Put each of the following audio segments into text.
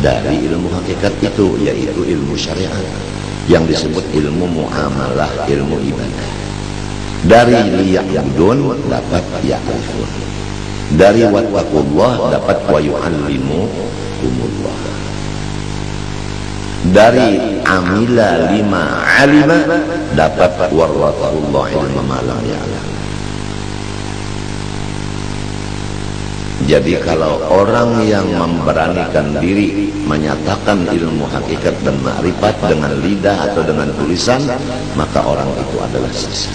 dari ilmu hakikat itu, yaitu ilmu syariat yang disebut ilmu muamalah, ilmu ibadah. Dari liya'budun dapat ya'rifun, dari wattaqullah dapat wa yu'allimukumullah, dari amila lima alima dapat warratahullah ilma ma lam ya'lam. Jadi kalau orang yang memberanikan diri menyatakan ilmu hakikat dan ma'rifat dengan lidah atau dengan tulisan, maka orang itu adalah sesat.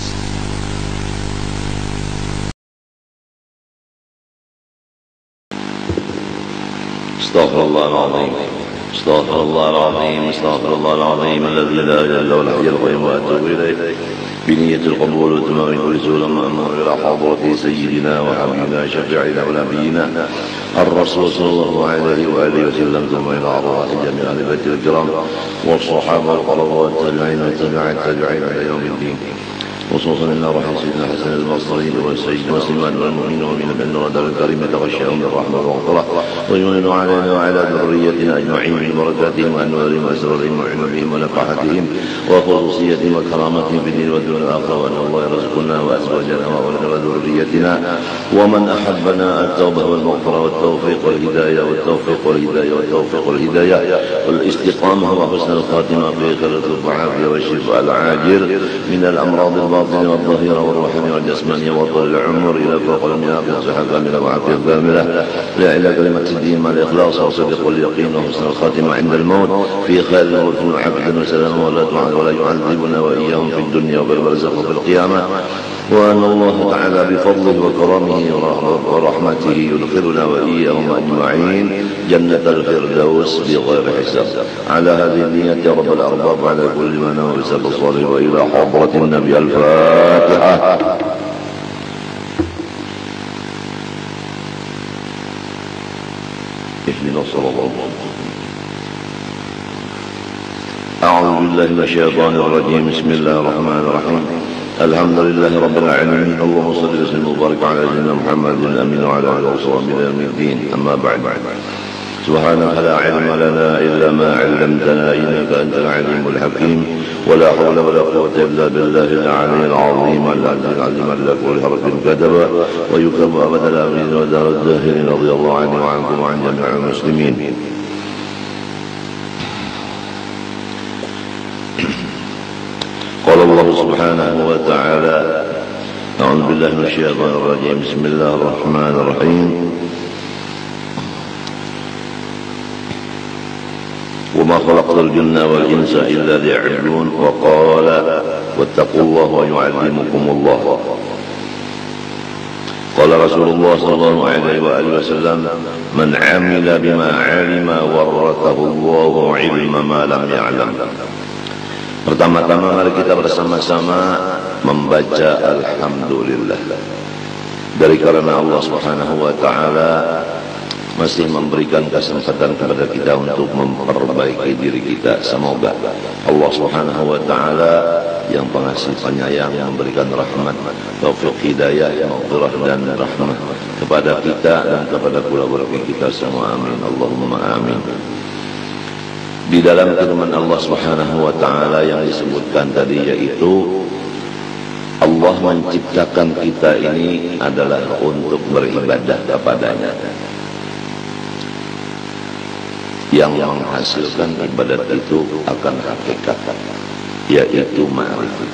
Astaghfirullahaladzim, astaghfirullahaladzim, astaghfirullahaladzim, alladzi la ilaha illa huwal hayyul qayyum wa atubu ilaih. بنية القبول وتمام كل سورة مأمور إلى حضرة سيدنا وحبيبنا شفيعنا ونبينا الرسول صلى الله عليه وآله وسلم، ثم إلى أرواح جميع أهل البيت الكرام والصحابة والقرابة والتابعين والتابعين إلى يوم الدين، خصوصا إلى روح سيدنا حسن البصري والسيد مسلمان والمؤمنين ومن بأن رداء الكريم تغشاهم بالرحمة والغفرة ويمن علينا وعلى ذريتنا أجمعين من بركاتهم وأنوارهم وأسرارهم وعلمهم ونفحاتهم وخصوصيتهم وكرامتهم في الدين والدنيا والآخرة، وأن الله يرزقنا وأزواجنا وأولادنا وذريتنا ومن أحبنا التوبة والمغفرة والتوفيق والهداية والاستقامة وحسن الخاتمة في خير العافية والشفاء العاجل من الأمراض الباطنة والظاهرة والروحانية والجسمانية وطول العمر إلى فوق المياه بصحة كاملة وعافية كاملة لإعلاء كلمة الدين مع الإخلاص وصدق واليقين وحسن الخاتمة عند الموت في خير الموت وعافية وسلامة ولا يعذبنا وإياهم في الدنيا وفي البرزخ وفي القيامة، وأن الله تعالى بفضله وكرمه ورحمته يدخلنا وإياهم أجمعين جنة الفردوس بغير حساب. على هذه النية يا رب الأرباب على كل ما نوى بسبب الصالح، وإلى حضرة النبي الفاتحة. اهدنا الصراط المستقيم. أعوذ بالله من الشيطان الرجيم. بسم الله الرحمن الرحيم. الحمد لله رب العالمين. اللهم صل وسلم وبارك على سيدنا محمد الأمين وعلى آله وصحبه إلى يوم الدين. أما بعد، سبحانك لا علم لنا إلا ما علمتنا إنك أنت العليم الحكيم، ولا حول ولا قوة إلا بالله العلي العظيم العظيم الذي الحرف كتب ويكتب أبد الآمين ودار الداهرين، رضي الله عني وعنكم وعن جميع المسلمين. قال الله سبحانه وتعالى: أعوذ بالله من الشيطان الرجيم. بسم الله الرحمن الرحيم. وما خلقت الجن والإنس إلا ليعبدون، وقال: واتقوا الله ويعلمكم الله. قال رسول الله صلى الله عليه وآله وسلم: من عمل بما علم ورثه الله علم ما لم يعلم. Pertama-tama mari kita bersama-sama membaca Alhamdulillah. Dari karena Allah Subhanahu wa Ta'ala masih memberikan kesempatan kepada kita untuk memperbaiki diri kita. Semoga Allah Subhanahu wa Ta'ala yang pengasih penyayang memberikan rahmat, taufik, hidayah, maghfirah dan rahmah kepada kita dan kepada keluarga kita semua. Amin. Allahumma amin. Di dalam firman Allah Subhanahu wa Ta'ala yang disebutkan tadi, yaitu Allah menciptakan kita ini adalah untuk beribadah kepadanya. Yang menghasilkan ibadat itu akan hakikat, yaitu ma'rifat.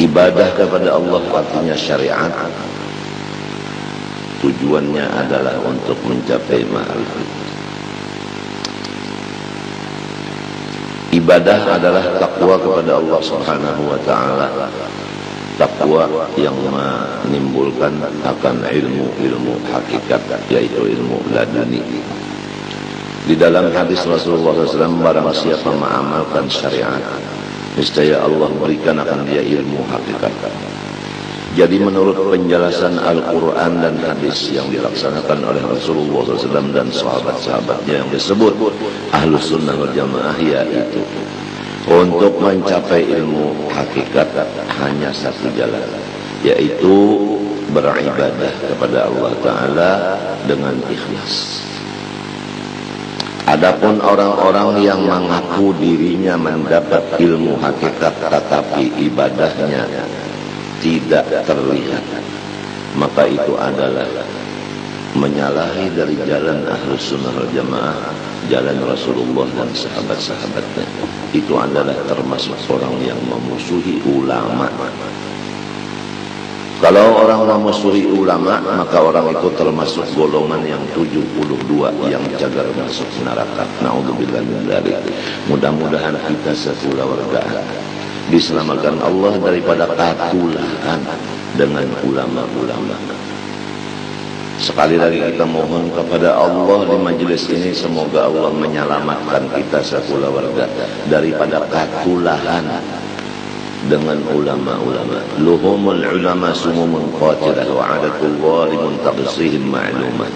Ibadah kepada Allah artinya syariat. Tujuannya adalah untuk mencapai ma'rifat. Ibadah adalah takwa kepada Allah Subhanahu wa Ta'ala. Takwa yang menimbulkan akan ilmu hakikat, yaitu ilmu laduni. Di dalam hadis Rasulullah SAW, barang siapa mengamalkan syariat, niscaya Allah berikan akan dia ilmu hakikat. Jadi menurut penjelasan Al-Quran dan hadis yang dilaksanakan oleh Rasulullah SAW dan sahabat-sahabatnya yang disebut Ahlus Sunnah wal Jamaah, yaitu untuk mencapai ilmu hakikat hanya satu jalan, yaitu beribadah kepada Allah Ta'ala dengan ikhlas. Adapun orang-orang yang mengaku dirinya mendapat ilmu hakikat tetapi ibadahnya tidak terlihat, maka itu adalah menyalahi dari jalan Ahlus Sunnah wal Jamaah, jalan Rasulullah dan sahabat-sahabatnya. Itu adalah termasuk orang yang memusuhi ulama. Kalau orang memusuhi ulama, maka orang itu termasuk golongan yang 72 yang cagar masuk neraka. Na'udzubillah min dzalik. Mudah-mudahan kita sekeluargaan diselamatkan Allah daripada katulahan dengan ulama-ulama. Sekali lagi kita mohon kepada Allah di majelis ini, semoga Allah menyelamatkan kita sekeluarga daripada katulahan dengan ulama-ulama. Luhumul ulama sumumun qatilah wa adatullahi muntaqsihim ma'lumah.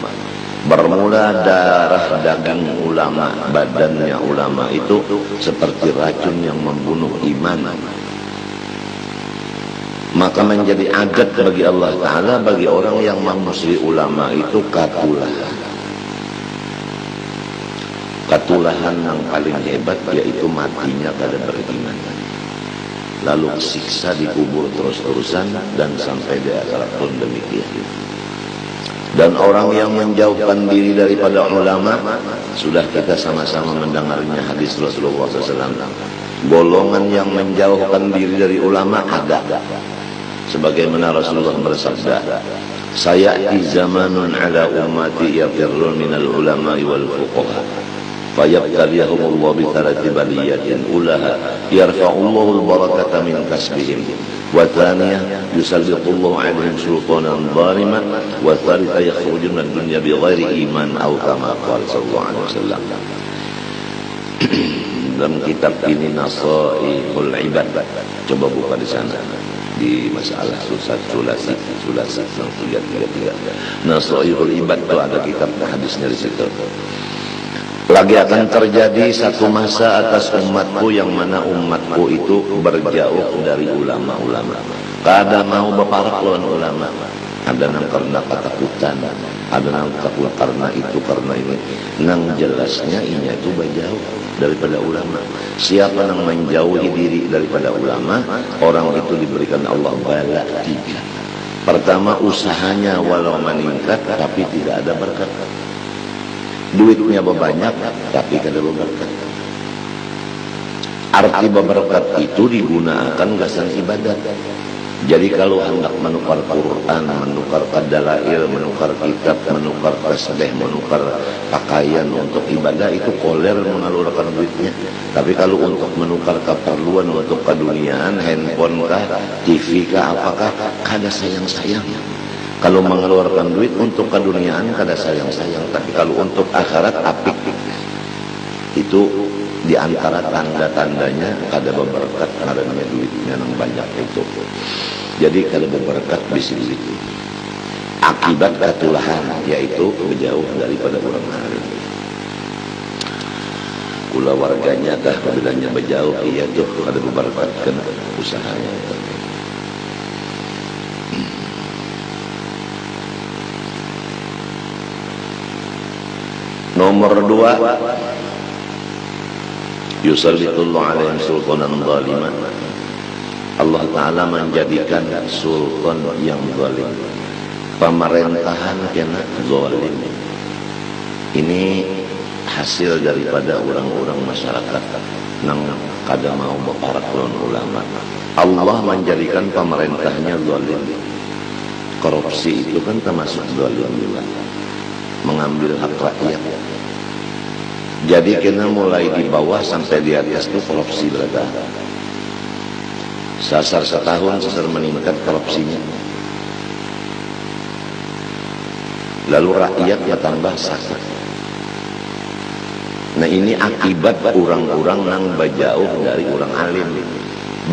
Bermula darah daging ulama, badannya ulama itu seperti racun yang membunuh iman. Maka menjadi adat bagi Allah Ta'ala, bagi orang yang memusuhi ulama itu katulahan. Katulahan yang paling hebat yaitu matinya pada beriman, lalu siksa dikubur terus-terusan dan sampai di akhirat pun demikian. Dan orang yang menjauhkan diri daripada ulama, sudah kita sama-sama mendengarnya hadis Rasulullah SAW. Golongan yang menjauhkan diri dari ulama ada. Sebagaimana Rasulullah bersabda, sayati zamanun ala ummati yafirrun minal ulama'i wal fuqaha fayabtaliyahumullah bitharati baliyatin ulaha yarfa'ullahu al-barakata min kasbihim wa thaniyah yusallitullahu alaihim sultanan zaliman wa thalitha yakhrujun min dunya bighairi iman atau kama qala sallallahu alaihi wasallam. Dalam kitab ini Nasaihul Ibad, coba buka di sana di masalah sulasi yang 333. Nasaihul Ibad itu ada kitab hadisnya di situ. Lagi akan terjadi satu masa atas umatku yang mana umatku itu berjauh dari ulama-ulama. Kadang mau berparak lawan ulama. Ada yang karena ketakutan, ada yang takut karena itu karena ini. Nang jelasnya ini itu berjauh daripada ulama. Siapa yang menjauhi diri daripada ulama, orang itu diberikan Allah bala 3. Pertama, usahanya walau meningkat tapi tidak ada berkat. Duitnya banyak tapi kada berkat. Arti berkat itu digunakan gasan ibadat. Jadi kalau hendak menukar Quran, menukar dalail, menukar kitab, menukar tasbih, menukar pakaian untuk ibadah, itu koler mengalurkan duitnya. Tapi kalau untuk menukar keperluan untuk keduniaan, handphone kah, TV kah, apakah, kada sayang-sayang. Kalau mengeluarkan duit untuk keduniaan kada sayang-sayang, tapi kalau untuk akhirat apik. Itu di antara tanda-tandanya kada berberkat karena duitnya yang banyak itu. Jadi kada berberkat bisi duit. Akibat katulahan yaitu menjauh daripada orang alim. Kula warganya dah apabila berjauh ia tuh kada berberkatkan usahanya. Nomor 2, yusallitullahu alaihim sultanan zaliman. Allah Ta'ala menjadikan sultan yang zalim, pemerintahan kena zalim. Ini hasil daripada orang-orang masyarakat yang kada mau berparak lawan ulama. Allah menjadikan pemerintahnya zalim. Korupsi itu kan termasuk zalim juga, mengambil hak rakyat. Jadi kena mulai di bawah sampai di atas itu korupsi berada. Sasar setahun sasar meningkat korupsinya. Lalu rakyat bertambah sakit. Nah ini akibat orang-orang yang berjauh dari orang alim.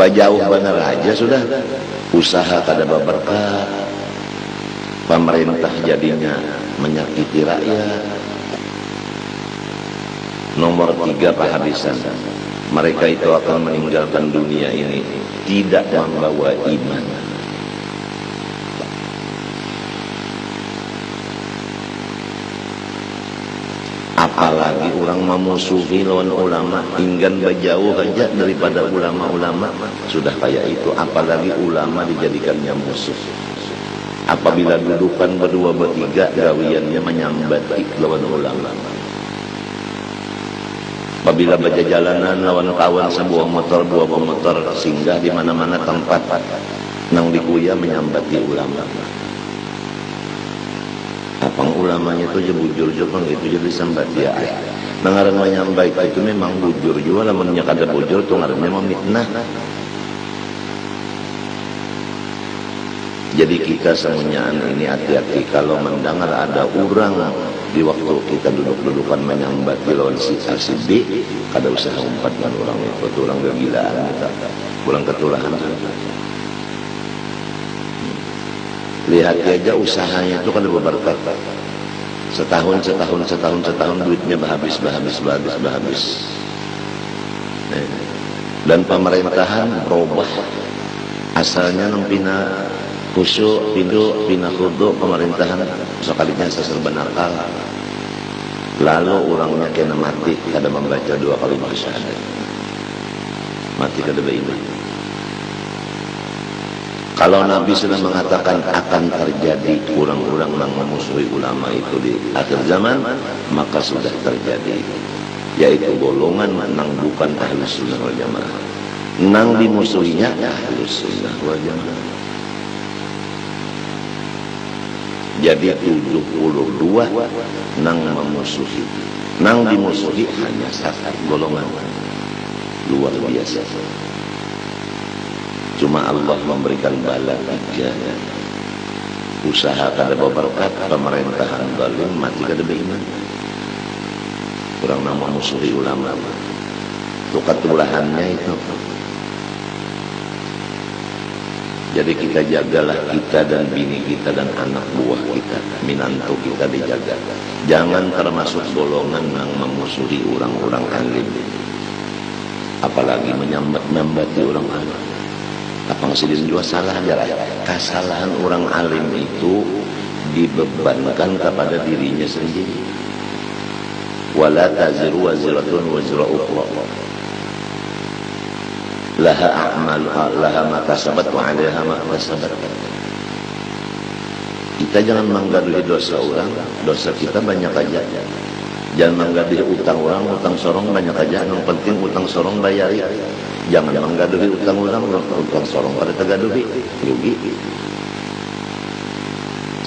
Berjauh benar aja sudah. Usaha kada berberkat. Pemerintah jadinya menyakiti rakyat. Nomor 3 kehabisan. Mereka itu akan meninggalkan dunia ini tidak membawa iman. apalagi orang memusuhi lawan ulama, inggan berjauh aja daripada ulama-ulama sudah kayak itu, apalagi ulama dijadikannya musuh. Apabila dudukan berdua bertiga gawiannya menyambati lawan ulama. Apabila baca jalanan lawan kawan sebuah motor, dua motor singgah di mana-mana tempat nang dikuya menyambati ulama. Apang ulamanya itu bujur juga gitu jadi sambati ya. Nangaran menyambai itu memang bujur juga, lamunnya kada bujur tuh ngarannya memitnah. Jadi kita semuanya ini hati-hati kalau mendengar ada orang di waktu kita duduk-dudukan menyambati lawan si A si B, kada usah umpat dengan orang itu, orang kegilaan kita, orang ketulahan. Lihat aja usahanya itu kan berberkat. Setahun duitnya habis. Dan pemerintahan berubah. Asalnya pina khusyuk, pina khudu, pemerintahan sekalinya serba nakal. Lalu orangnya kena mati kada membaca 2 kali syahadat. Mati kada beriman. Kalau Nabi sudah mengatakan akan terjadi orang-orang yang memusuhi ulama itu di akhir zaman, maka sudah terjadi, yaitu golongan nang bukan Ahlus Sunnah wal Jamaah, nang dimusuhinya Ahlus Sunnah wal Jamaah. Jadi 72 nang memusuhi, nang dimusuhi hanya 1 golongan, luar biasa. Cuma Allah memberikan bala 3. Usaha kada berberkat, pemerintahan zalim, mati kada beriman. Kurang nama musuhi ulama. Itu ketulahannya itu. Jadi kita jagalah kita dan bini kita dan anak buah kita, minantu kita dijaga. Jangan termasuk golongan yang memusuhi orang-orang alim. Apalagi menyambat-nyambati orang alim. Apang sidin juga salah jarak. Kesalahan orang alim itu dibebankan kepada dirinya sendiri. Wala taziru waziratun wazira ukhra. Laha a'maluha laha ma kasabat wa 'alaiha ma kasabat. Kita jangan menggaduhi dosa orang, dosa kita banyak aja. Jangan menggaduhi utang orang, utang sorong banyak aja. Yang penting utang sorong bayari. Jangan menggaduhi utang sorong pada tergaduhi, rugi.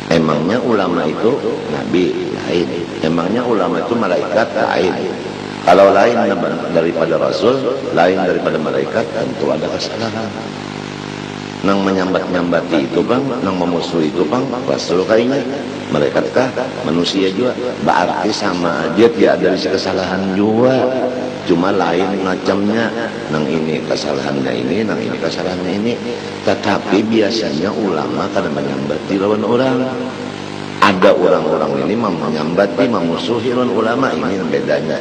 Emangnya ulama itu nabi lain, emangnya ulama itu malaikat lain. Kalau lain daripada rasul, lain daripada malaikat, tentu ada kesalahan. Nang menyambat-nyambati itu bang, nang memusuhi itu bang, rasul kayaknya, malaikat kah, manusia juga, berarti sama aja dia ada kesalahan juga. Cuma lain macamnya, nang ini kesalahannya ini, nang ini kesalahannya ini. Tetapi biasanya ulama kadang menyambati lawan orang. Ada orang-orang ini menyambati, memusuhi lawan ulama, ini yang bedanya.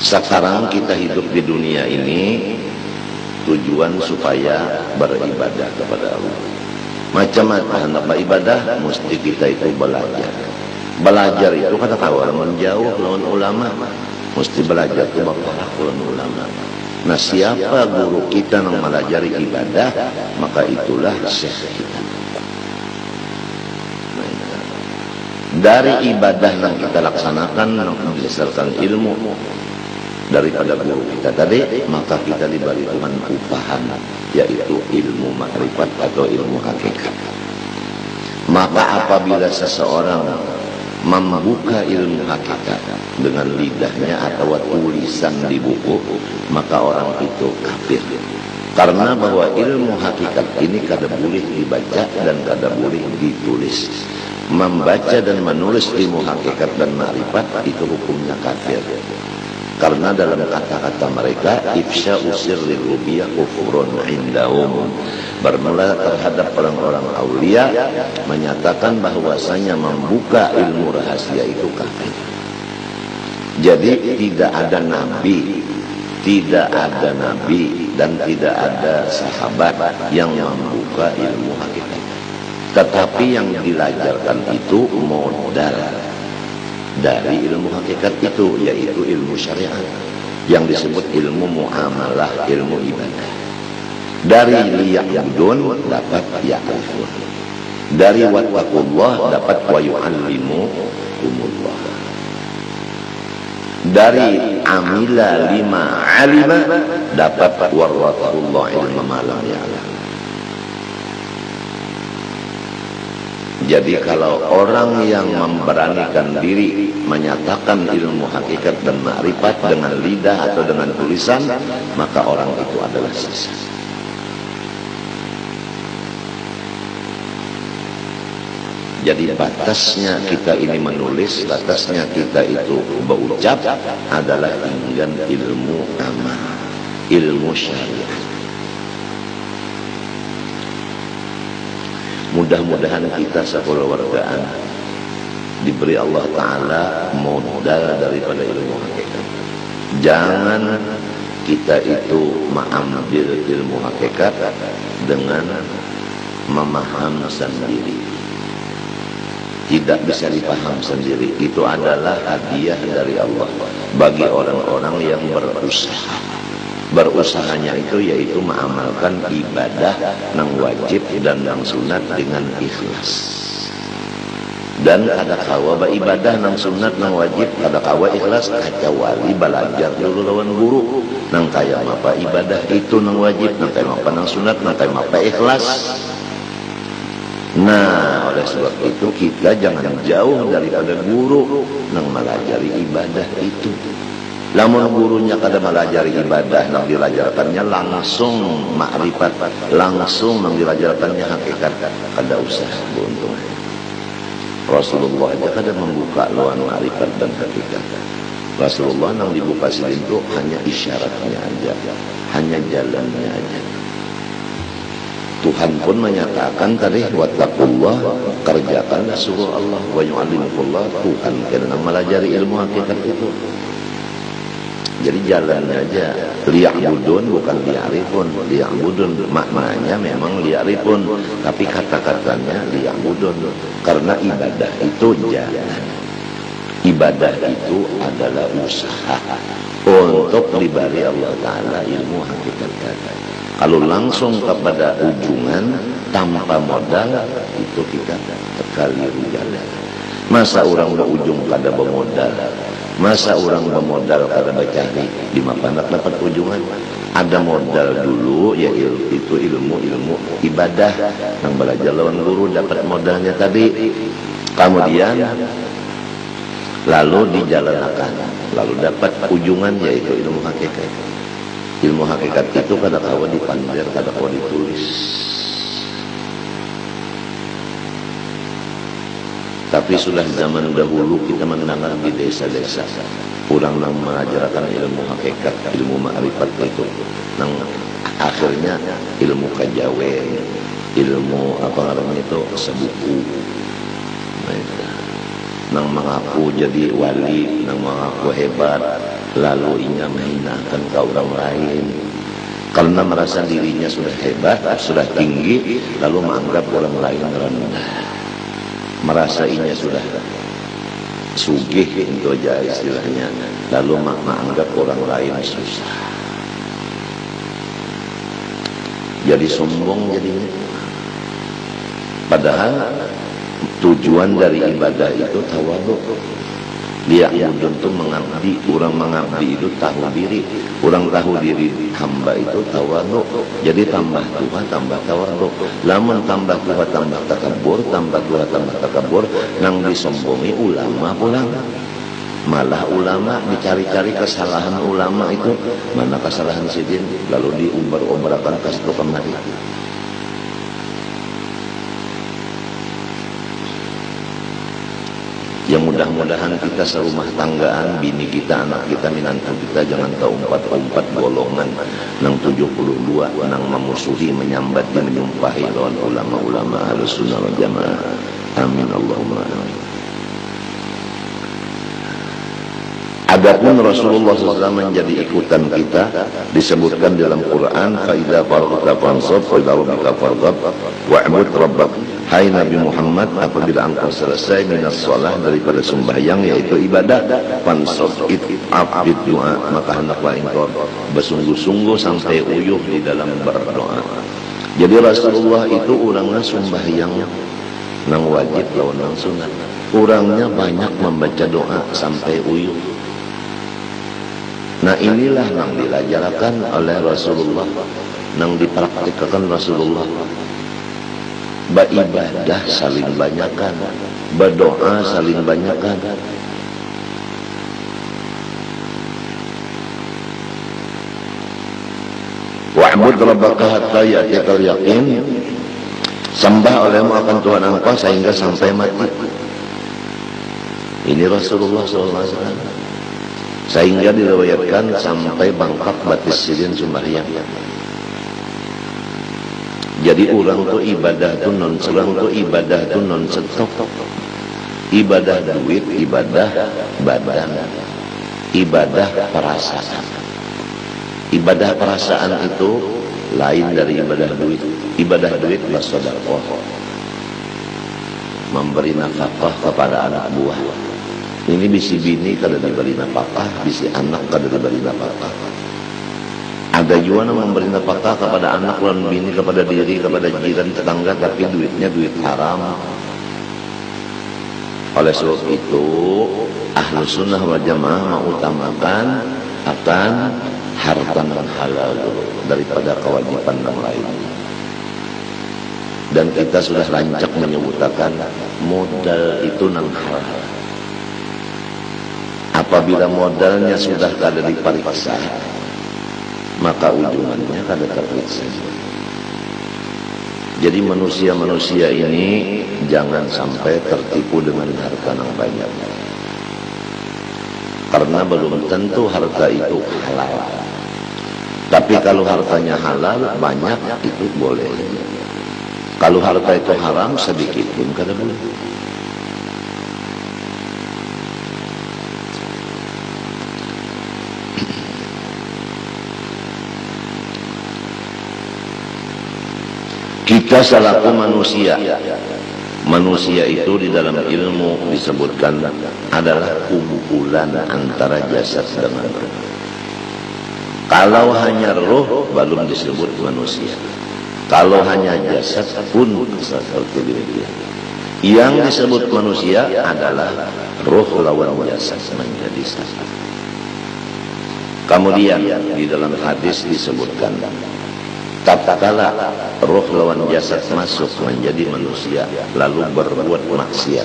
Sekarang kita hidup di dunia ini tujuan supaya beribadah kepada Allah. Macam-macam hendak beribadah, mesti kita itu belajar. Belajar itu kata kawan menjauh lawan ulama, mesti belajar itu bapak lawan ulama. Nah, siapa guru kita yang melajari ibadah, maka itulah syekh kita. Dari ibadah yang kita laksanakan berdasarkan ilmu daripada guru kita tadi, maka kita diberi Tuhan upahan, yaitu ilmu makrifat atau ilmu hakikat. Maka apabila seseorang membuka ilmu hakikat dengan lidahnya atau tulisan di buku, maka orang itu kafir. Karena bahwa ilmu hakikat ini kada boleh dibaca dan kada boleh ditulis. Membaca dan menulis ilmu hakikat dan makrifat itu hukumnya kafir. Karena dalam kata-kata mereka, ifsha usirri rubiyah kufurun indahum, bermula terhadap orang-orang aulia menyatakan bahwasanya membuka ilmu rahasia itu kafir. Jadi tidak ada nabi, dan tidak ada sahabat yang membuka ilmu hakikat. Tetapi yang diajarkan itu modal dari ilmu hakikat itu, yaitu ilmu syariat yang disebut ilmu muamalah, ilmu ibadah. Dari liya'budun dapat ya'rifun, dari wattaqullah dapat wa yu'allimukumullah, dari amila lima alima dapat waratullah ilma ma lam ya'lam. Jadi kalau orang yang memberanikan diri menyatakan ilmu hakikat dan ma'rifat dengan lidah atau dengan tulisan, maka orang itu adalah sesat. Jadi batasnya kita ini menulis, batasnya kita itu berucap adalah dengan ilmu amal, ilmu syariat. Mudah-mudahan kita sekeluargaan diberi Allah Ta'ala modal daripada ilmu hakikat. Jangan kita itu mengambil ilmu hakikat dengan memaham sendiri. Tidak bisa dipaham sendiri. Itu adalah hadiah dari Allah bagi orang-orang yang berusaha. Berusahanya itu yaitu mengamalkan ibadah nang wajib dan nang sunat dengan ikhlas. Dan ada kawa ibadah nang sunat nang wajib, ada kawa ikhlas kacawali belajar dulu lawan guru. Nang kaya apa ibadah itu nang wajib, nang kaya apa nang sunat, nang kaya apa ikhlas. Nah, oleh sebab itu kita jangan jauh daripada guru nang melajari ibadah itu. Lamun gurunya kada melajari ibadah, nang dilajarkannya langsung makrifat, langsung nang dilajarkannya hakikat, kada usah buntung. Rasulullah aja kada membuka luan makrifat dan hakikat. Rasulullah nang dibuka silin itu hanya isyaratnya aja, hanya jalannya aja. Tuhan pun menyatakan tadi wattaqullah, kerjakanlah suruh Allah, wa yu'allimukullah, Tuhan karena melajari ilmu hakikat itu. Jadi jalannya aja, liya'budun bukan liya'rifun. Liya'budun maknanya memang liya'rifun, tapi kata-katanya liya'budun, karena ibadah itu jalan. Ibadah itu adalah usaha untuk diberi Allah Ta'ala ilmu hakikat. Kalau langsung kepada ujungan tanpa modal, itu kita keliru jalan. Masa orang berujung kada bermodal? Masa orang bermodal kada bercari di mana dapat ujungan? Ada modal dulu, yaitu ilmu ibadah yang belajar lawan guru, dapat modalnya tadi. Kemudian lalu dijalankan, lalu dapat ujungan yaitu ilmu hakikat. Ilmu hakikat itu kada kawa dipandir, kada kawa ditulis. Tapi sudah zaman dahulu kita mendengar di desa-desa orang yang mengajarkan ilmu hakikat, ilmu ma'rifat itu, nang akhirnya ilmu kajawen, ilmu apa namanya itu sebuku, nang mengaku jadi wali, nang mengaku hebat, lalu ia menghinakan ke orang lain karena merasa dirinya sudah hebat, sudah tinggi, lalu menganggap orang lain rendah. Merasa inya sudah sugih, itu aja istilahnya, lalu menganggap orang lain susah. Jadi sombong jadinya. Padahal tujuan dari ibadah itu tawadhu. Dia untuk mengabdi, orang mengabdi itu tahu diri, orang tahu diri hamba itu tawadhu. Jadi tambah tua tambah tawadhu. Lamun tambah tua tambah takabur, tambah tua tambah takabur, nang disombongi ulama pulang. Malah ulama dicari-cari kesalahan ulama itu, mana kesalahan sidin, lalu diumbar-umbarkan ke situ kemari. Yang mudah-mudahan kita serumah tanggaan, bini kita, anak kita, minantu kita jangan tahu umpat-umpat golongan nang 72 nang memusuhi, menyambat, menyumpahi lawan ulama-ulama Ahlussunnah wal Jamaah. Amin Allahumma amin. Adapun Rasulullah SAW menjadi ikutan kita, disebutkan dalam Quran, "Fa-idza faragta fansab wa ila rabbika farghab wa'bud rabbak." Hai Nabi Muhammad, apabila engkau selesai minas shalah, daripada sembahyang yaitu ibadah, fansab abid doa, maka hendaklah engkau bersungguh-sungguh sampai uyuh di dalam berdoa. Jadi Rasulullah itu orangnya sembahyang nang wajib lawan nang sunat. Orangnya banyak membaca doa sampai uyuh. Nah inilah yang diajarkan oleh Rasulullah, yang dipraktikkan Rasulullah. Beribadah saling banyakan, berdoa saling banyakan. Wa'bud rabbaka hatta ya'tiyakal yaqin. Sembah olehmu akan Tuhan engkau sehingga sampai mati. Ini Rasulullah SAW. Sehingga diriwayatkan sampai bangkak batis sidin sembahyang. Jadi orang tuh ibadah tuh non stop. Ibadah duit, ibadah badan, ibadah perasaan. Ibadah perasaan itu lain dari ibadah duit. Ibadah duit bersedekah, memberi nafkah kepada anak buah. Ini bisi bini kada diberi nafkah, bisi anak kada diberi nafkah. Ada juga yang memberi nafkah kepada anak dan bini, kepada diri, kepada jiran, tetangga, tapi duitnya duit haram. Oleh sebab itu, Ahlus Sunnah wal Jamaah mengutamakan akan harta yang halal daripada kewajiban yang lain. Dan kita sudah rancak menyebutkan modal itu nang halal. Apabila modalnya sudah kada diperiksa, maka ujungannya kada terperiksa. Jadi manusia-manusia ini jangan sampai tertipu dengan harta yang banyak, karena belum tentu harta itu halal. Tapi kalau hartanya halal banyak, itu boleh. Kalau harta itu haram sedikit pun kada boleh. Kita selaku manusia itu di dalam ilmu disebutkan adalah kumpulan antara jasad dengan roh. Kalau hanya roh belum disebut manusia. Kalau hanya jasad pun seperti demikian. Yang disebut manusia adalah roh lawan jasad menjadi satu. Kemudian di dalam hadis disebutkan, tatkala roh lawan jasad masuk menjadi manusia, lalu berbuat maksiat,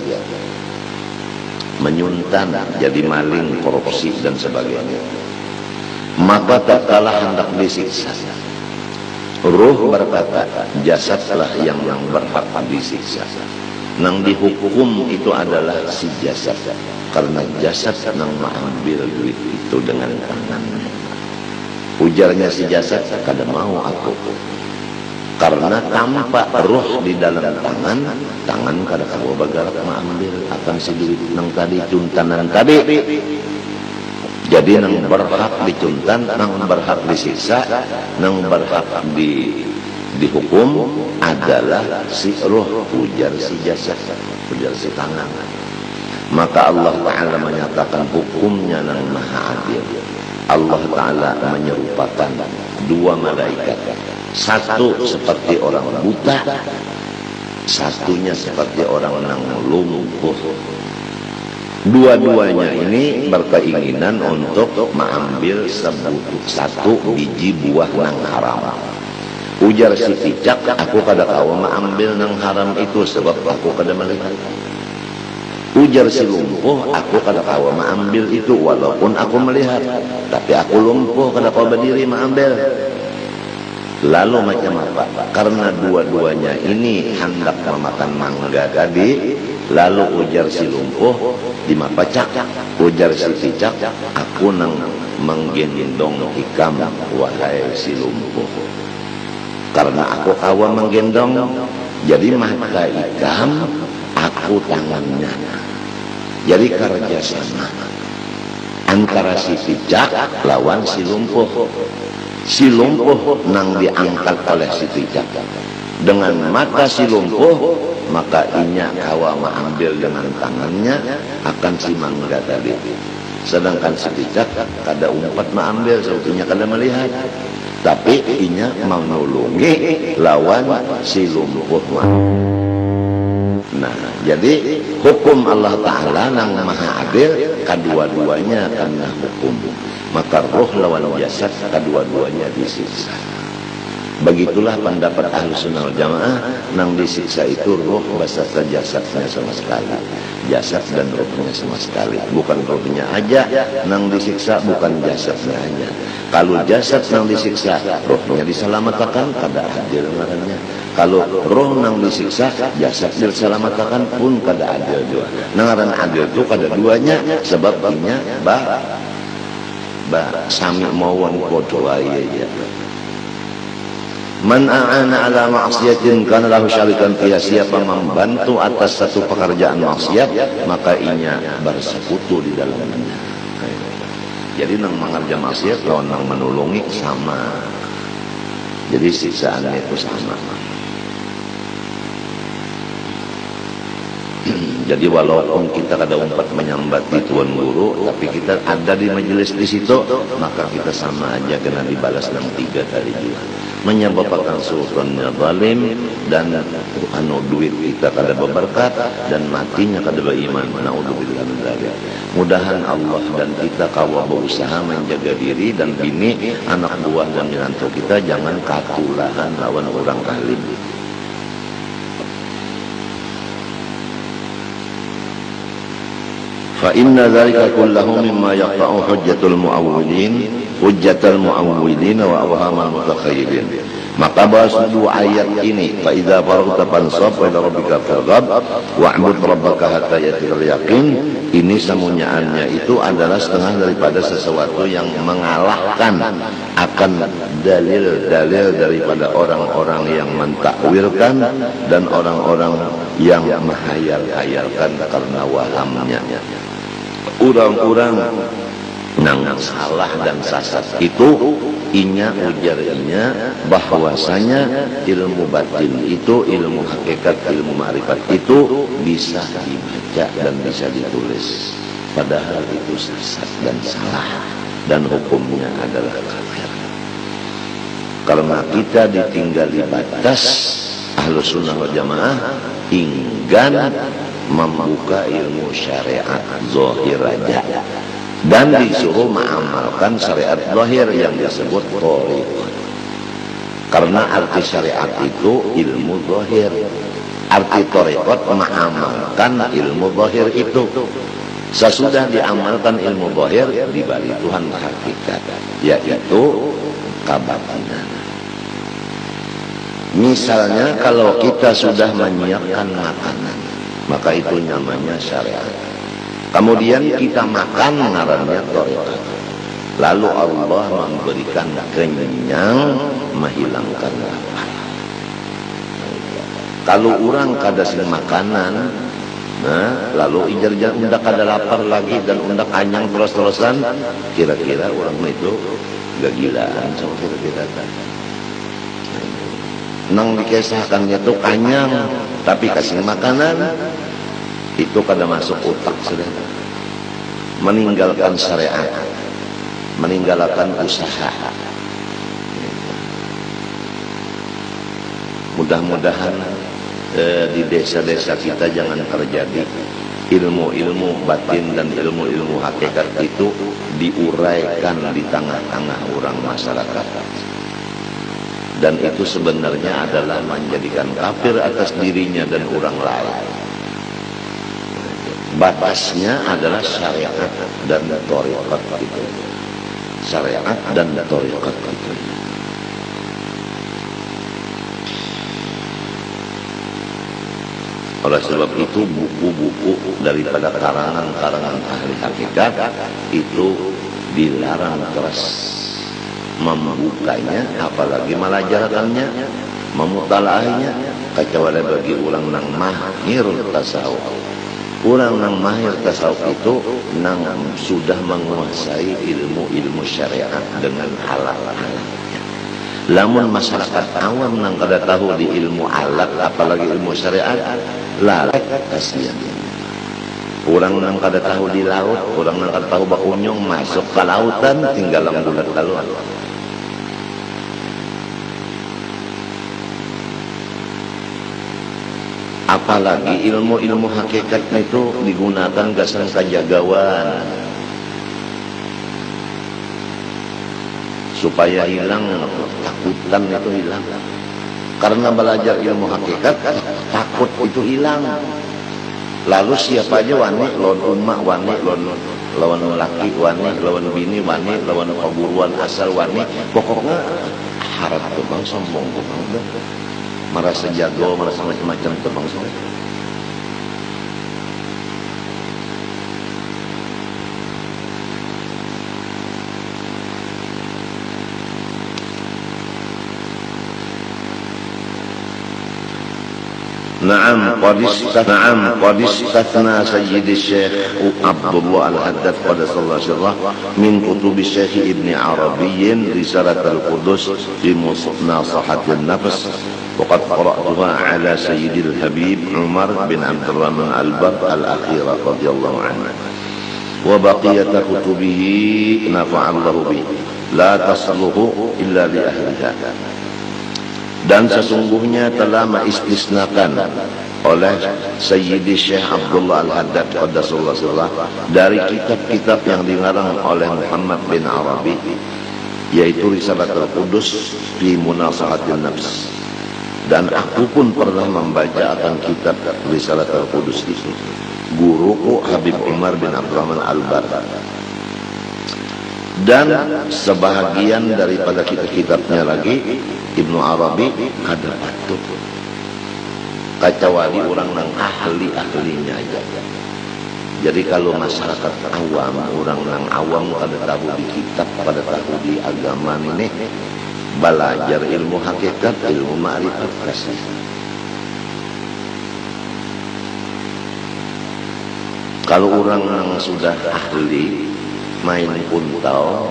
menyuntan, jadi maling, korupsi dan sebagainya, maka tatkala hendak disiksa, roh berkata, jasadlah yang berhak disiksa. Nang dihukum itu adalah si jasad, karena jasad nang mengambil duit itu dengan tangannya. Ujarnya si jasad, kada mau aku, karena tanpa roh di dalam tangan kada kau bergerak mengambil akan si duit nang tadi cuntanan tadi. Jadi nang berhak dicuntan, nang berhak disiksa, nang berhak dihukum adalah si roh, ujar si jasad, ujar si tangan. Maka Allah Ta'ala menyatakan hukumnya nang maha adil. Allah Ta'ala menyerupakan dua malaikat, satu seperti orang buta, satunya seperti orang yang lumpuh. Dua-duanya ini berkeinginan untuk mengambil satu biji buah nang haram. Ujar si cicak, aku kada tahu mengambil nang haram itu sebab aku kada melihat. Ujar si lumpuh, aku kada tahu mengambil itu walaupun aku melihat, tapi aku lumpuh kada tahu berdiri mengambil. Lalu macam apa? Karena dua-duanya ini hendak memakan mangga tadi, lalu ujar si lumpuh, di mapacak, ujar si cicak, aku nang menggendong ikam wahai si lumpuh. Karena aku tahu menggendong, jadi mata ikam aku tangannya. Jadi kerja sama. antara si pijak lawan si lumpuh. Si lumpuh nang diangkat oleh si pijak dengan mata si lumpuh, maka inya kawa mengambil dengan tangannya akan si mangga tadi. Sedangkan si pijak kada umpat mengambil, sebetulnya kada melihat, tapi inya mau nulungi lawan si lumpuh. Nah, jadi hukum Allah Ta'ala nang maha adil, kedua-duanya karena hukum. Maka roh lawan jasad, kedua-duanya disiksa. Begitulah pendapat Ahlussunnah wal Jamaah, nang disiksa itu roh beserta jasadnya sama sekali. Jasad dan rohnya sama sekali. Bukan rohnya aja nang disiksa, bukan jasadnya aja. Kalau jasad nang disiksa, rohnya diselamatkan, kada adil ngarannya. Kalau roh nang disiksa, jasad diselamatkan pun kada adil juga. Ngaran adil itu kada duanya, sebab inya sami mawon podo aja. Man a'ana ala ma'siyatin kana lahu syarikan fiha, siapa membantu atas satu pekerjaan maksiat, maka inya bersekutu di dalamnya. Jadi nang mengerjakan maksiat lawan nang menolongi sama. Jadi siksaannya itu sama. Jadi walaupun kita kada umpat menyambat di tuan guru, tapi kita ada di majelis di situ, maka kita sama aja kena dibalas dengan 3 kali juga. Menyebabkan sultannya zalim, dan duit kita kada berberkat, dan matinya kada beriman. Naudzubillah min dzalik. Mudahan Allah dan kita kawa berusaha menjaga diri dan bini, anak buah dan menantu kita jangan katulahan lawan orang kalim. Fa inna dzalika kullahu mimma yaqta'u hujjatul mu'awwilin wa awhamal mutakhayyilin. Maka bahas dua ayat ini, fa idza faraghta fansab wa ila rabbika farghab wa'bud rabbaka hatta ya'tiyakal yaqin. Ini semunyaannya itu adalah setengah daripada sesuatu yang mengalahkan akan dalil-dalil daripada orang-orang yang mentakwilkan dan orang-orang yang menghayal-hayalkan karena wahamnya. Orang-orang nang salah dan sasat itu inya ujarnya bahwasanya ilmu batin itu, ilmu hakikat, ilmu ma'rifat itu bisa dibaca dan bisa ditulis, padahal itu sesat dan salah dan hukumnya adalah kafir. Karena kita ditinggali batas, Ahlussunnah wal Jamaah enggan membuka ilmu syariat zahir aja, dan disuruh mengamalkan syariat zahir yang disebut thariqat. Karena arti syariat itu ilmu zahir, arti thariqat mengamalkan ilmu zahir itu. Sesudah diamalkan ilmu zahir, dibalik Tuhan hakikat, yaitu kabatinan. Misalnya kalau kita sudah menyiapkan makanan, maka itu namanya syariat. Kemudian kita makan, ngarannya thariqat. Lalu Allah memberikan kenyang, menghilangkan lapar. Kalau orang kada sing makanan, nah, lalu ijar-ijar undak kada lapar lagi dan undak anyang terus-terusan, kira-kira orang itu gagilaan sama kira-kira. Nang dikisahkannya itu kanyang, tapi kasih makanan itu kada masuk otak sudah. Meninggalkan syariat, meninggalkan usaha. Mudah-mudahan di desa-desa kita jangan terjadi ilmu-ilmu batin dan ilmu-ilmu hakikat itu diuraikan di tengah-tengah orang masyarakat. Dan itu sebenarnya adalah menjadikan kafir atas dirinya dan orang lain. Batasnya adalah syariat dan thariqat itu. Syariat dan thariqat itu. Oleh sebab itu buku-buku daripada karangan-karangan ahli hakikat itu dilarang keras membukanya, apalagi melajarakannya, memutalaahnya, kecuali bagi ulang nang mahir tasawuf. Orang nang mahir tasawuf itu nang sudah menguasai ilmu syariat dengan halal. Lamun masyarakat awam nang kada tahu di ilmu alat apalagi ilmu syariat, lalai kasihan. Orang nang kada tahu di laut, orang nang kada tahu bakunyong masuk ke lautan tinggal bulat laluan. Apalagi ilmu-ilmu hakikat itu digunakan gasan kajagawan supaya hilang takutan itu hilang. Karena belajar ilmu hakikat takut itu hilang. Lalu siapa aja wani lawan umat wani lawan laki wani lawan bini wani lawan perguruan asal wani, pokoknya harap tuh bang sombong tuh bang, merasa jago, merasa macam-macam tuh bang sombong. نعم قد استثنى سيد الشيخ عبد الله الحداد قدس الله سره من كتب الشيخ ابن عربي رسالة القدس في مناصحة النفس وقد قرأتها على سيد الحبيب عمر بن عبد الرحمن البر الأخيرة رضي الله عنه وبقية كتبه نفع الله به لا تصلح إلا لأهلها. Dan sesungguhnya telah mengistisnakan oleh Sayyidi Syekh Abdullah Al-Haddad Qaddasullah Sirrah dari kitab-kitab yang dilarang oleh Muhammad bin Arabi, yaitu Risalatul Qudus fi Munasahatin Nafs. Dan aku pun pernah membaca akan kitab Risalatul Qudus itu, guruku Habib Umar bin Abdurrahman Al-Bar. Dan sebahagian daripada kitab-kitabnya lagi Ibnu Arabi kada patut, kecuali orang nang ahli-ahlinya aja. Jadi kalau masyarakat awam, orang nang awam kada tahu di kitab, kada tahu di agama ini, belajar ilmu hakikat, ilmu ma'rifat kasih. Kalau orang nang sudah ahli main puntau,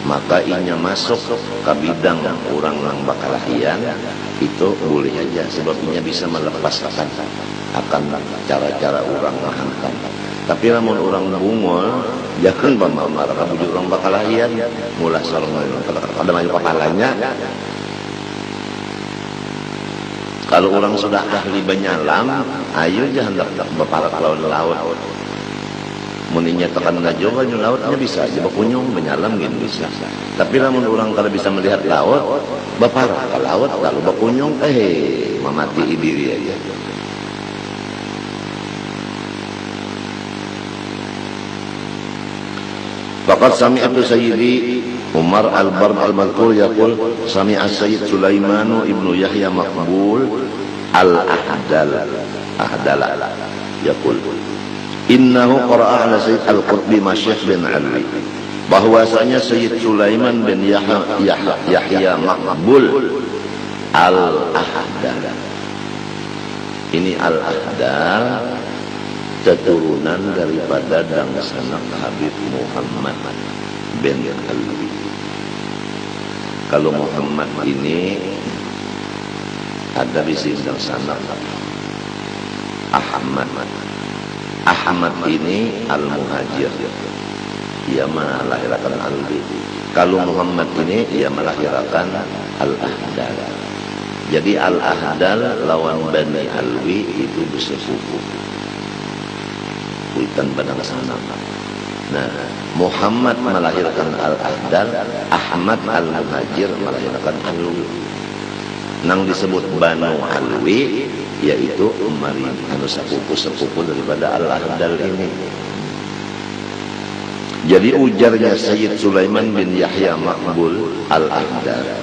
maka inya masuk ke bidang orang yang bakalahian itu boleh aja, sebab inya bisa melepaskan akan cara-cara orang menghantam. Tapi namun orang bungol jangan marah kamu orang bakalahian mulai sarung ada maju kepalanya. Kalau orang sudah ahli banyalam, ayo jangan berparat lawan laut. Muninya tekan ngajoba di lautnya bisa aja bakunyong menyalam gitu bisa. Tapi namun orang kalau bisa melihat laut, baparah ke laut lalu bakunyong memati diri aja. Faqad sami'atu Sayyidi Umar Al-Barb Al-Madhkur yaqul sami'a Sayyid Sulaiman ibnu Yahya Maqbul Al-Ahdal yaqul innahu qara'a ala Sayyid Al-Qutbi Masyikh bin Ali, bahwasanya Sayyid Sulaiman bin Yahya Maqbul Al-Ahdal, ini Al-Ahdal keturunan daripada dangsanak Habib Muhammad bin Ali. Kalau Muhammad ini ada di sini dangsanak Ahmad ini Al-Muhajir, ia melahirkan Alwi. Kalau Muhammad ini ia melahirkan Al-Ahdal. Jadi Al-Ahdal lawan Bani Alwi itu bersepupu, bukan badang sana. Nah, Muhammad melahirkan Al-Ahdal, Ahmad Al-Muhajir melahirkan Alwi. Nang disebut Banu Alwi yaitu umari anu sepupu daripada Al-Ahdal ini. Jadi ujarnya Sayyid Sulaiman bin Yahya Maqbul Al-Ahdal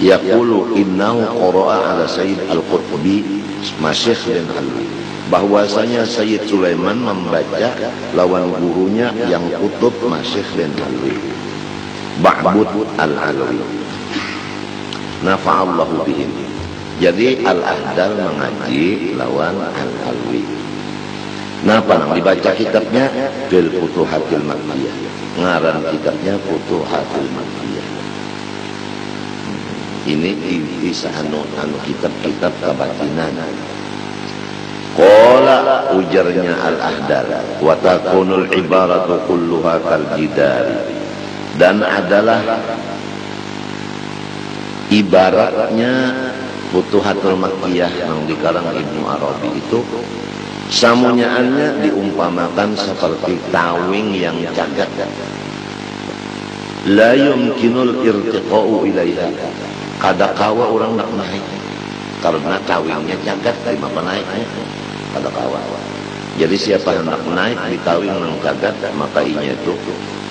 yaqulu innahu qara'a ala Sayyid Al-Qutbi Masyikh bin Ali, bahwasanya Sayyid Sulaiman membaca lawan gurunya yang kutub Masyikh bin Ali, Ba'bud Al-Alwi, nafa'allahu bihim. Jadi Al-Ahdal mengaji lawan Al-Alwi. Napa nang dibaca kitabnya Fil Futuhatil Makkiyah. Ngaran kitabnya Futuhatil Makkiyah. Ini inti anu kitab-kitab kabatinan. Qala ujarnya Al-Ahdar wa takunul ibaratu kulluha kal jidari. Dan adalah ibaratnya Futuhatul Makkiyah yang dikarang Ibnu Arabi itu samunyaannya diumpamakan seperti tawing yang cagat. La yumkinul irtiqa'u ilaiha. Kadakawa orang nak naik karena tawingnya cagat, lima naiknya kadakawa. Jadi siapa hendak naik di tawing yang cagat, maka inya itu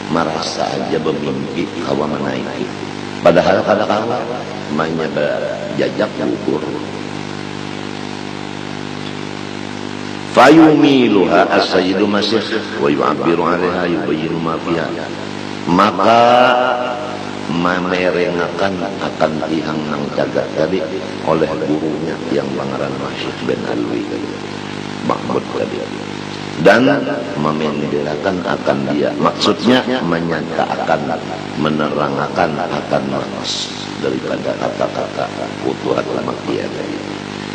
merasa aja bermimpi kawa menaiki. Padahal kadakawa mainnya berjajak gugur. Fayumiluha as-sayyidu masih wa yu'abbiru 'alaiha yubayyinu ma fiha. Maka memerengakan akan tihang nang jagat tadi oleh gurunya yang pangaran Masih bin Alwi Mahmud tadi, dan memendelakan akan dia, maksudnya menyatakan, menerangkan akan maksud daripada kata-kata Futuhatul Makkiyah tadi.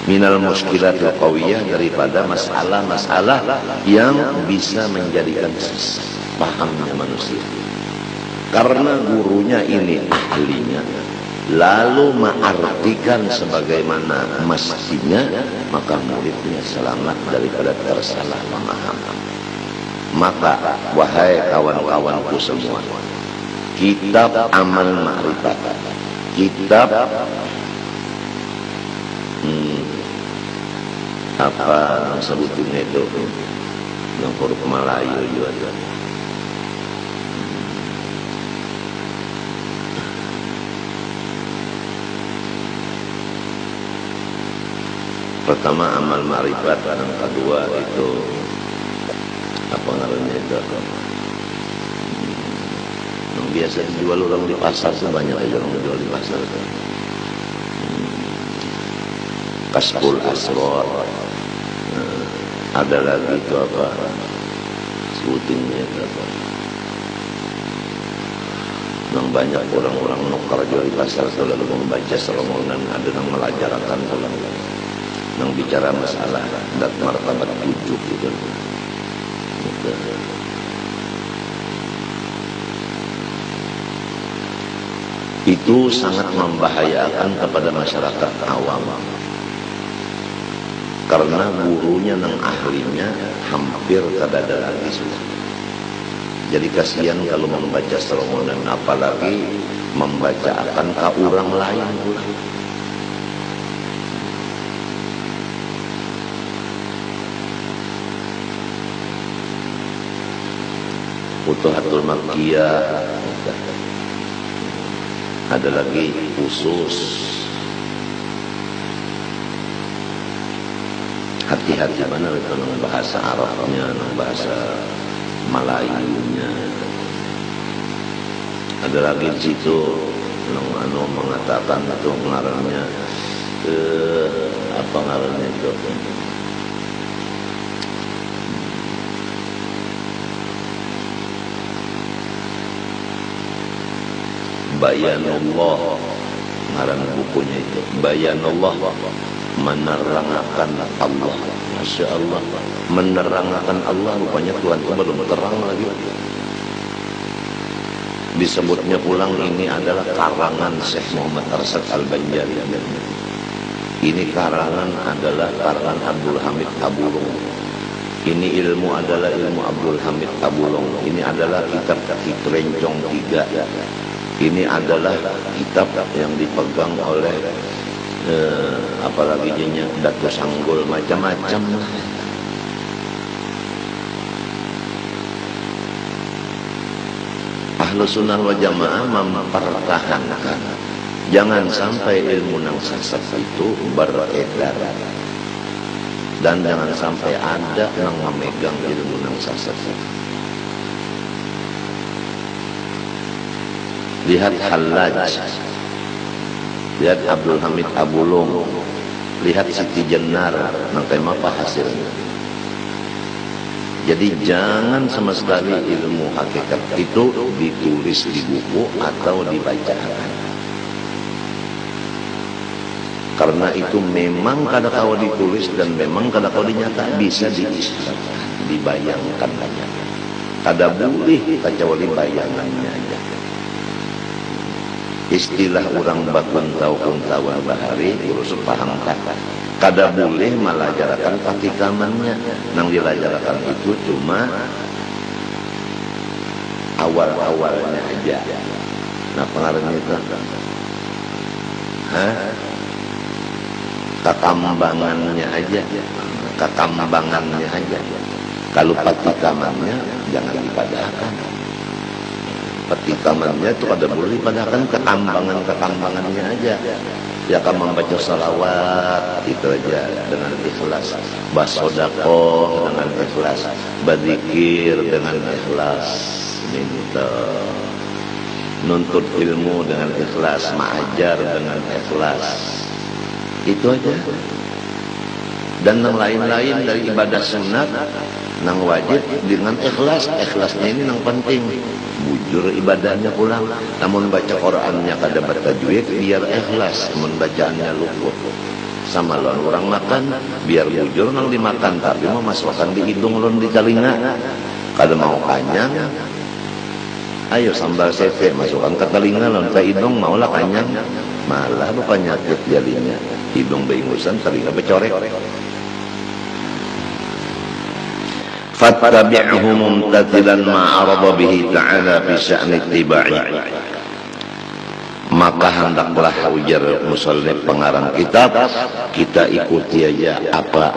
Minal muskilatil qawiyah, daripada masalah-masalah yang bisa menjadikan susah pahamnya manusia. Karena gurunya ini ahlinya, lalu mengartikan sebagaimana mestinya, maka muridnya selamat daripada tersalah pemahaman. Maka wahai kawan-kawanku semua, kitab Amal Ma'rifat, kitab apa yang sebutinnya itu yang huruf Melayu juga ada. Pertama Amal Ma'rifat, yang kedua itu apa namanya itu yang biasa dijual orang di pasar, sebanyak aja orang dijual di pasar. Kasbul Asrar, ada lagi itu apa sebutinnya itu apa, yang banyak orang-orang nukar jual di pasar selalu membaca sermongan, ada yang melajarkan ulang yang bicara masalah dat martabat 7 gitu. Itu sangat membahayakan kepada masyarakat awam, karena gurunya yang ahlinya hampir tidak ada lagi sudah. Jadi kasihan kalau membaca sermonan, apalagi membaca akan ke orang lain pula. Futuhatul Makkiyah, ada lagi khusus. Hati-hati mana itu bahasa Arabnya, bahasa Melayunya. Ada lagi di situ yang mengatakan itu ngarannya apa ngarannya itu, Bayanullah, ngaran bukunya itu Bayanullah, menerangkan Allah. Masya Allah, menerangkan Allah. Rupanya Tuhan itu belum terang lagi. Disebutnya pulang ini adalah karangan Syekh Muhammad Arsyad Al-Banjari. Ini karangan adalah karangan Abdul Hamid Tabulung. Ini ilmu adalah ilmu Abdul Hamid Tabulung. Ini adalah kitab Rencong 3. Ini adalah kitab yang dipegang oleh apalagi jadinya Datu Sanggul, macam-macam lah. Ahlu Sunnah wal Jamaah mempertahankan jangan sampai ilmu nang sesat itu beredar, dan jangan sampai ada yang memegang ilmu nang sesat. Lihat Hallaj, lihat Abdul Hamid Tabulung, lihat Siti Jenar, nanti apa hasilnya. Jadi jangan sama sekali ilmu hakikat itu ditulis di buku atau dibacakan. Karena itu memang kadang-kala ditulis dan memang kadang-kala dinyata bisa diistilahkan, dibayangkan aja. Kada boleh kecuali bayangannya aja. Istilah orang bakuntau-kuntauan bahari urus paham tak. Kada boleh melajarakan pakikamannya. Nang dilajarakan itu cuma awal-awalnya aja. Nah pengaruhnya itu kekambangannya aja. Kekambangannya aja. Kalau pakikamannya jangan dipadahkan. Pakikamannya itu kada boleh dipadahkan, kekambangannya aja. Ya kan membaca salawat itu aja dengan ikhlas, basodaqoh dengan ikhlas, berzikir dengan ikhlas, minta nuntut ilmu dengan ikhlas, mengajar dengan ikhlas, itu aja. Dan yang lain-lain dari ibadah sunat nang wajib dengan ikhlas. Ikhlasnya ini nang penting, bujur ibadahnya pulang. Namun baca Qurannya kada bertajwid biar ikhlas, namun bacaannya luput. Sama lawan orang makan biar bujur nang dimakan, tapi mau masukkan di hidung lawan di telinga. Kada mau kanyang, ayo sambal sete masukkan ke telinga lawan ke hidung, maulah kanyang, malah penyakit jadinya. Hidung beingusan, telinga becorek. fattabi'hu mumtathilan ma arada bihi ta'ala fi sya'ni ittiba'i. Maka hendaklah ujar musannif pengarang kitab, kita ikuti aja apa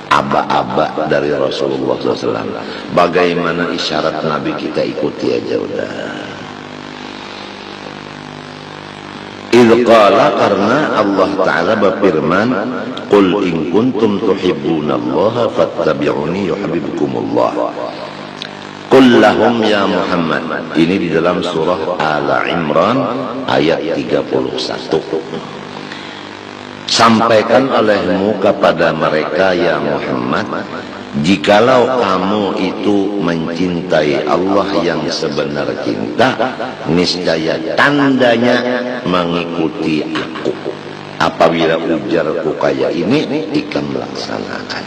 aba-aba dari Rasulullah SAW. Bagaimana isyarat Nabi kita ikuti aja udah. Qala, karena Allah Ta'ala berfirman, qul in kuntum tuhibbunallaha fattabi'uni yuhibbukumullah. Qul lahum ya Muhammad. Ini di dalam surah Al-Imran ayat 31. Sampaikan olehmu kepada mereka ya Muhammad, jikalau kamu itu mencintai Allah yang sebenar cinta, niscaya tandanya mengikuti aku. Apabila ujarku kayak ini, ikan melaksanakan.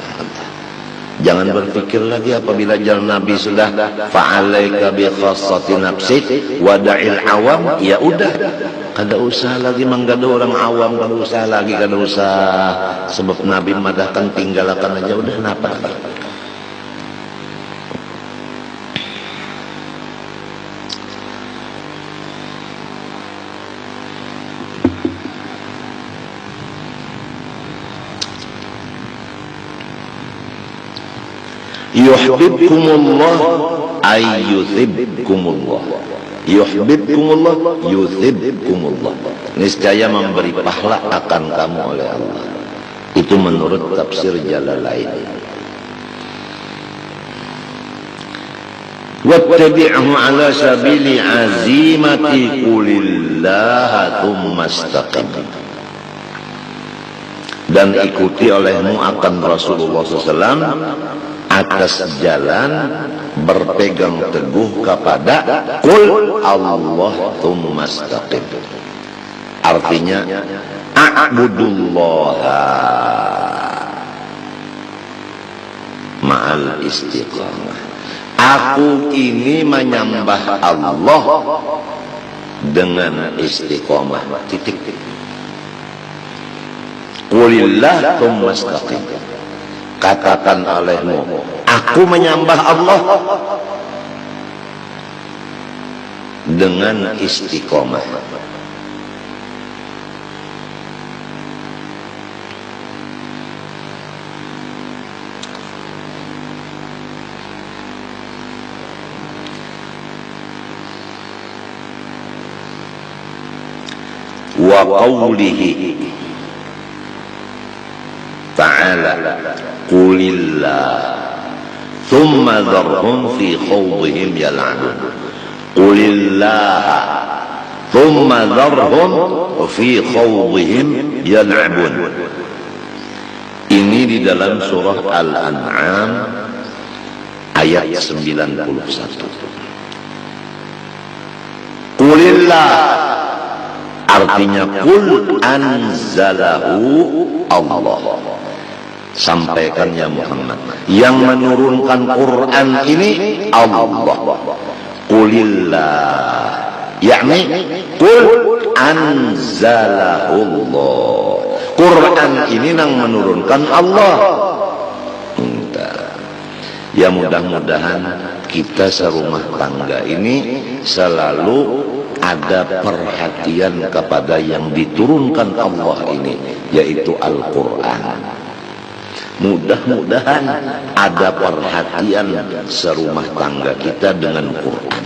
Jangan berpikir lagi apabila jalan Nabi sudah fa'alaika bi khassati nafsik wada'il awam, ya udah, kada usah lagi menggada orang awam, kada usah lagi, kada usah sebab Nabi madahkan tinggalkan aja udah, napa lagi. Yuhibbukumullah ay yuthibbukumullah. Yuhibbukumullah yuthibbukumullah. Niscaya memberi pahala akan kamu oleh Allah. Itu menurut tafsir Jalalain. Wattabi'hu ala sabili azimati qulillaha thumma istaqim. Dan ikuti olehmu akan Rasulullah SAW atas jalan berpegang teguh kepada qul Allah tsumma istaqim. Artinya a'budullaha ma'al istiqamah. Aku ini menyembah Allah dengan istiqamah. Titik. Qulillah tsumma istaqim. Katakan olehmu, aku menyembah Allah dengan istiqomah. Wa qawlihi ta'ala qulillah thumma dharhum fi khawdihim yal'abun. Qulillah thumma dharhum fi khawdihim yal'abun. Ini di dalam surah Al-An'am ayat 91. Qulillah, artinya qul anzalahu Allah. Sampaikan ya Muhammad, yang menurunkan Quran ini Allah. Qulillah, yakni qul anzalahullah. Quran ini yang menurunkan Allah. Ya mudah-mudahan kita serumah tangga ini selalu ada perhatian kepada yang diturunkan Allah ini, yaitu Al-Quran. Mudah-mudahan ada perhatian serumah tangga kita dengan Quran.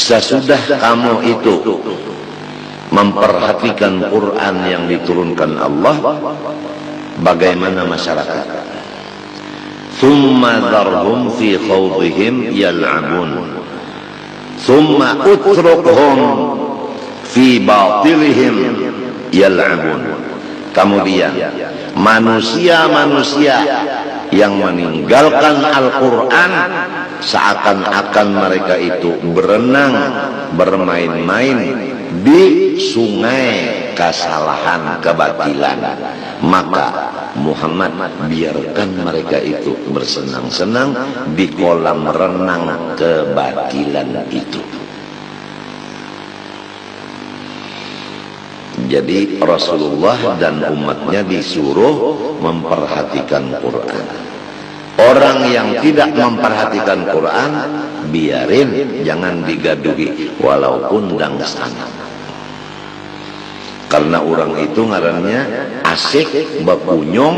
Sesudah kamu itu memperhatikan Quran yang diturunkan Allah, bagaimana masyarakat? Thumma dharhum fi khawdihim yal'abun thumma utrukhum fi batilihim yal'abun. Kemudian manusia-manusia yang meninggalkan Al-Quran seakan-akan mereka itu berenang, bermain-main di sungai kesalahan, kebatilan. Maka Muhammad biarkan mereka itu bersenang-senang di kolam renang kebatilan itu. Jadi Rasulullah dan umatnya disuruh memperhatikan Quran. Orang yang tidak memperhatikan Quran, biarin, jangan digaduhi, walaupun dangsangan. Karena orang itu ngarannya asik berkunjung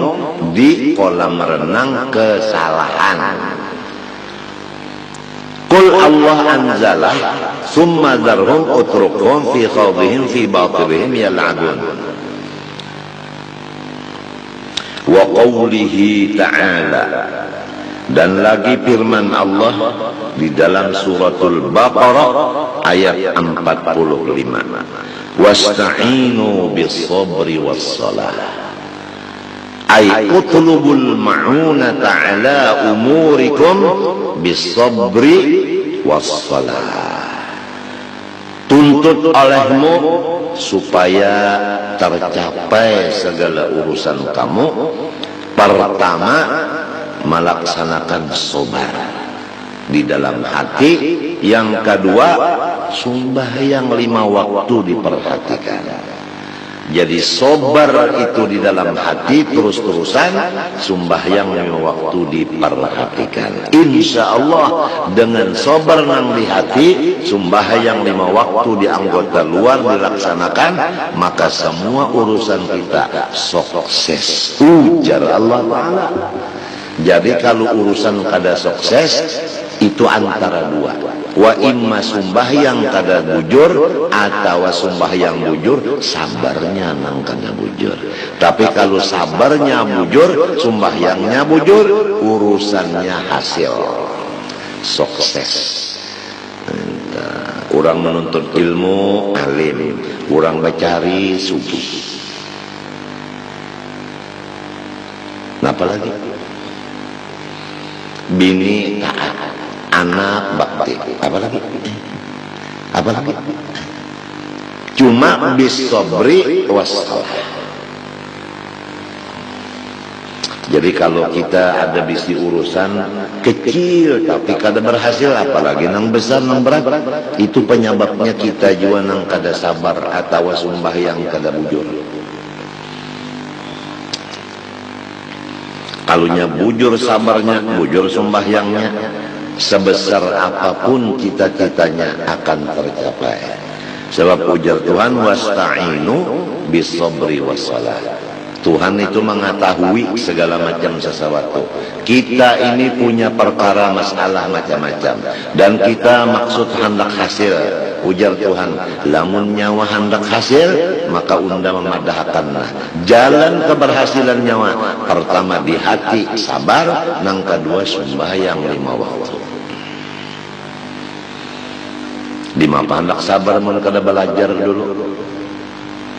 di kolam renang kesalahan. Qul Allah anzalah summa dharhum utrukhum fi khawdihim fi batilihim yal'abun. Wa qawlihi ta'ala, dan lagi firman Allah di dalam suratul Baqarah ayat 45. Wasta'inu bis-sabri was-salah. Ay utlubul ma'unata ala umurikum bis-sabri was-salah. Tuntut olehmu supaya tercapai segala urusan kamu. Pertama, melaksanakan sabar di dalam hati. Yang kedua, sembahyang 5 waktu diperhatikan. Jadi sabar itu di dalam hati terus-terusan, sembahyang 5 waktu diperhatikan. Insya Allah dengan sabar nang di hati, sembahyang 5 waktu di anggota luar dilaksanakan, maka semua urusan kita sukses. Ujar Allah Ta'ala. Jadi kalau urusan kada sukses, itu antara dua. Wa imma sembahyang kada bujur, atau sembahyang bujur, sabarnya nang kada bujur. Tapi kalau sabarnya bujur, sembahyangnya bujur, urusannya hasil sukses. Orang menuntut ilmu alim, orang mencari subuh. Napa lagi? Bini taat, anak bakti, apalagi? Cuma bis-sabri was-salah. Jadi kalau kita ada bisi urusan kecil tapi kada berhasil, apalagi nang besar nang berat, itu penyebabnya kita juga nang kada sabar atau sembahyang kada bujur. Kalunya bujur sabarnya, bujur sembahyangnya, sebesar apapun cita-citanya akan tercapai. Sebab ujar Tuhan, wasta'inu bis-sabri was-salah. Tuhan itu mengetahui segala macam sesuatu. Kita ini punya perkara masalah macam-macam, dan kita maksud hendak hasil. Ujar Tuhan, lamun nyawa hendak hasil, maka unda memadahkanlah jalan keberhasilan nyawa. Pertama di hati sabar, nang kedua sembahyang 5 waktu. Di mapa hendak sabar mun kada belajar dulu.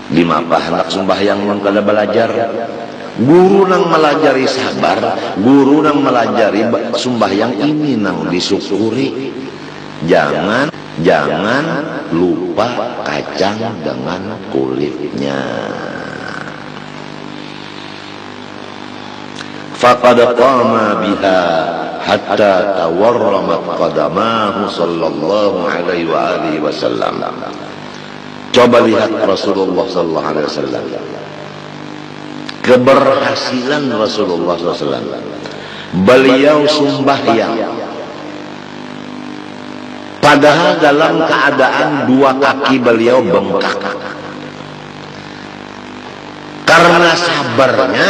Di mapa hendak sembahyang mun kada belajar. Guru nang melajari sabar, guru nang melajari sembahyang ini nang disyukuri. Jangan lupa kacang dengan kulitnya. Faqad qama biha hatta tawarramat qadamahu sallallahu alaihi wa alihi wasallam. Coba lihat Rasulullah sallallahu alaihi wasallam. Keberhasilan Rasulullah SAW. Beliau sembahyang. Padahal dalam keadaan dua kaki beliau bengkak. Karena sabarnya,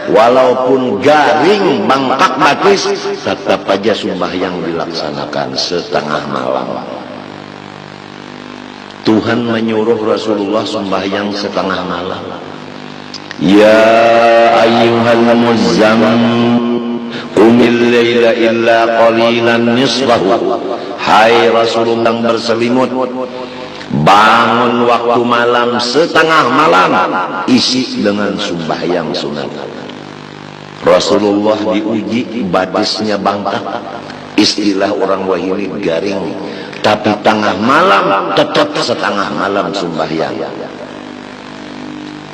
walaupun garing bengkak batis, tetap aja sembahyang dilaksanakan setengah malam. Tuhan menyuruh Rasulullah sembahyang setengah malam. Ya ayyuhal muzammil qumil laila illa qalilan nisfahu. Hai Rasulullah yang berselimut, bangun waktu malam setengah malam, isi dengan sembahyang sunat. Rasulullah diuji batisnya bangkak, istilah orang Wahini garing, tapi tengah malam tetap setengah malam sembahyang.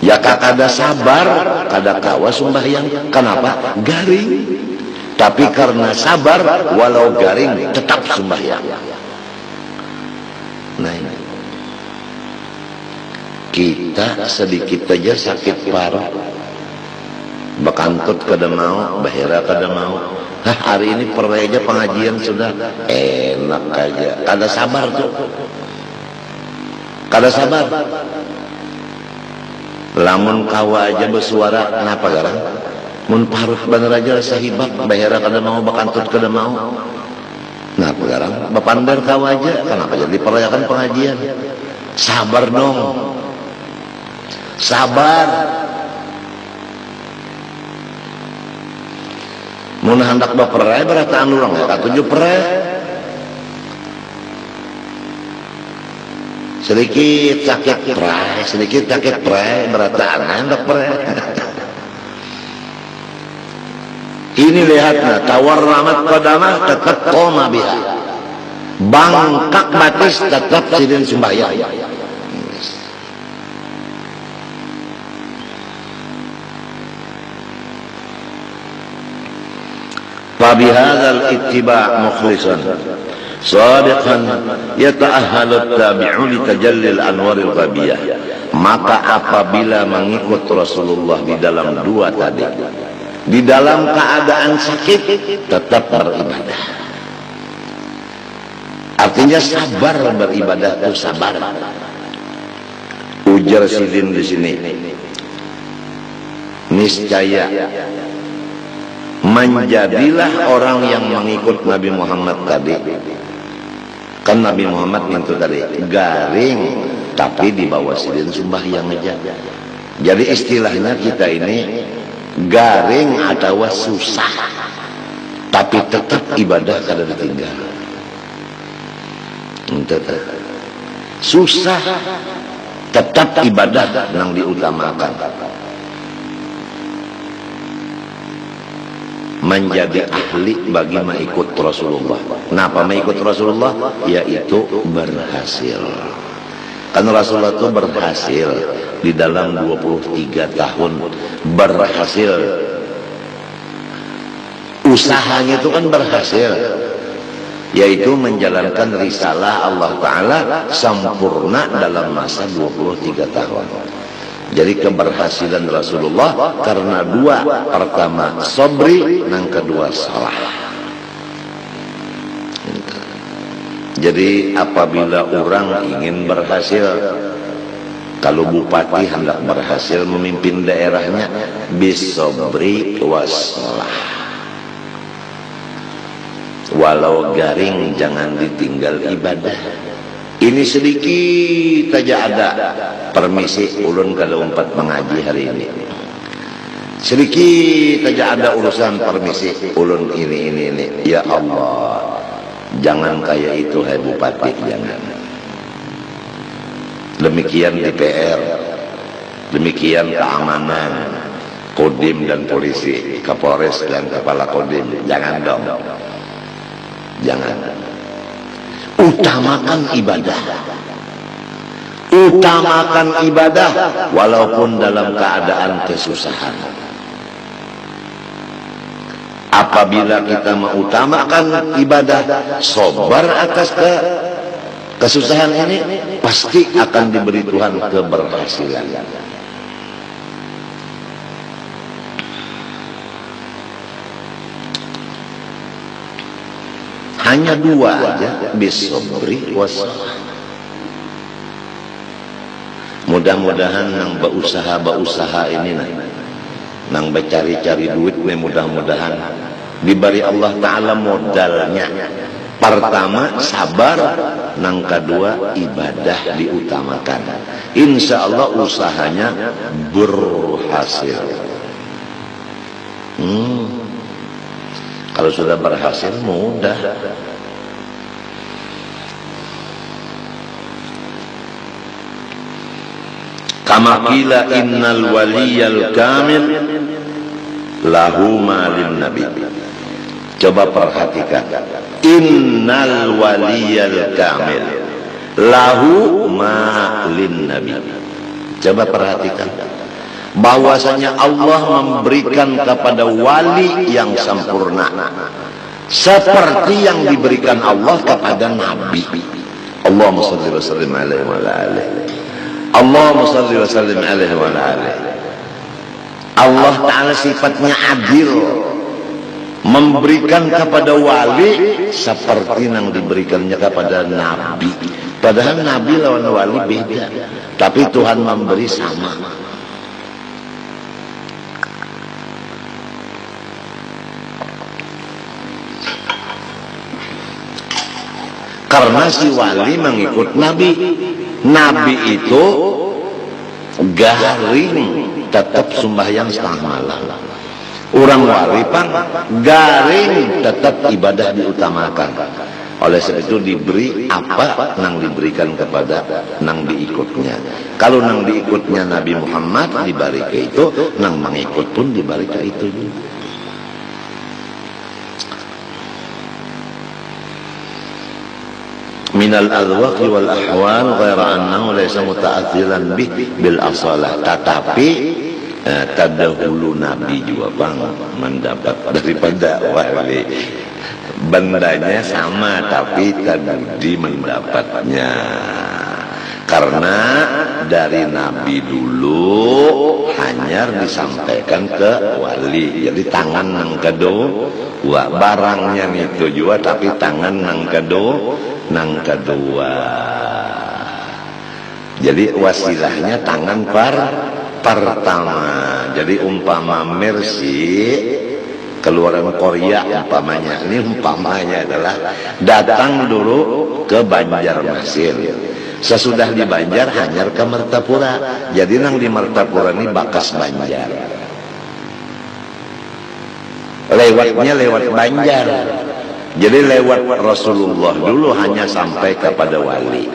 Ya kada sabar, kada kawa sembahyang. Kenapa? Garing. Tapi karena sabar, walau garing tetap sembahyang. Nah ini, kita sedikit aja sakit parah, bekantut kada mau, bahira kada mau. Hari ini perweja pengajian sudah enak aja, kada sabar tuh, kada sabar. Lamun kawa aja bersuara, kenapa garang? Mun paruh bener aja sahibak, bahira kada mau, bekantut kada mau. Kenapa garang? Bapandar kawa aja, kenapa jadi perayakan pengajian? Sabar dong, sabar. Mun hendak baperai berataan urang ya katuju perai. Sedikit sakit pray, berataan hendak pray. Ini lihatlah, tawarramat qadamah tetap qoma biha. Bangkak batis tetap sidin sembahyang. Fabihadzal ittiba' mukhlisan sadiqan yata'ahhalu at-tabi'u li tajallil anwaril ghabiyah. Maka apabila mengikut Rasulullah di dalam dua tadi, di dalam keadaan sakit tetap beribadah. Artinya sabar beribadah itu sabar. Ujar sidin di sini, niscaya menjadilah orang yang mengikut Nabi Muhammad tadi. Kan Nabi Muhammad itu tadi garing, tapi di bawah sidin sembahyang aja. Jadi istilahnya kita ini garing atau susah, tapi tetap ibadah kada ditinggal. Susah, tetap ibadah yang diutamakan. Menjadi ahli bagi mengikut Rasulullah. Kenapa mengikut Rasulullah? Yaitu berhasil. Kan Rasulullah itu berhasil di dalam 23 tahun. Berhasil. Usahanya itu kan berhasil. Yaitu menjalankan risalah Allah Ta'ala sempurna dalam masa 23 tahun. Jadi keberhasilan Rasulullah karena dua, pertama sobri, yang kedua salah. Jadi apabila orang ingin berhasil, kalau bupati hendak berhasil memimpin daerahnya, bisobri wassalah. Walau garing jangan ditinggal ibadah. Ini sedikit saja ada, permisi ulun kada umpat mengaji hari ini. Sedikit saja ada urusan, permisi ulun ini. Ya Allah, jangan kayak itu hai bupati, jangan. Demikian DPR, demikian keamanan, Kodim dan polisi, Kapolres dan Kepala Kodim. Jangan dong, jangan. Utamakan ibadah, utamakan ibadah walaupun dalam keadaan kesusahan. Apabila kita mengutamakan ibadah, sabar atas kesusahan ini, pasti akan diberi Tuhan keberhasilan. Hanya dua aja, bisobri wassalah. Mudah-mudahan nang berusaha ini nang becari-cari duit, mudah-mudahan diberi Allah Ta'ala modalnya. Pertama sabar, nang kedua ibadah diutamakan. Insya Allah usahanya berhasil. Kalau sudah berhasil mudah. Kama qila innal waliyal kamil lahu malin nabi. Coba perhatikan, innal waliyal kamil lahu malin nabi. Coba perhatikan bahwasanya Allah memberikan kepada wali yang sempurna seperti yang diberikan Allah kepada nabi. Allahumma shalli wa sallim alaihi wa ala alihi. Allahumma shalli wa sallim alaihi wa ala alihi. Allah Ta'ala sifatnya adil, memberikan kepada wali seperti yang diberikannya kepada nabi. Padahal nabi lawan wali beda, tapi Tuhan memberi sama. Karena si wali mengikut nabi. Nabi itu garing tetap sembahyang setengah malam. Orang wali pang garing tetap ibadah diutamakan. Oleh sebab itu diberi apa nang diberikan kepada nang diikutnya. Kalau nang diikutnya Nabi Muhammad diberi ke itu, nang mengikut pun diberi ke itu juga. Minal adwaqi wal ahwal ghaira annahu laysa muta'athilan bil asalah. Tetapi terdahulu Nabi juga bang mendapat daripada wali. Bendanya sama tapi tadi mendapatnya. Karena dari Nabi dulu hanya disampaikan ke wali. Jadi tangan nang kedua, barangnya itu juga tapi tangan nang kedua. Jadi wasilahnya tangan pertama. Jadi umpama Mercy keluaran Korea umpamanya, ini umpamanya adalah datang dulu ke Banjarmasin. Sesudah di Banjar hanyar ke Mertapura. Jadi nang di Mertapura ini bakas Banjar. Lewatnya lewat Banjar. Jadi lewat Rasulullah dulu hanya sampai kepada wali.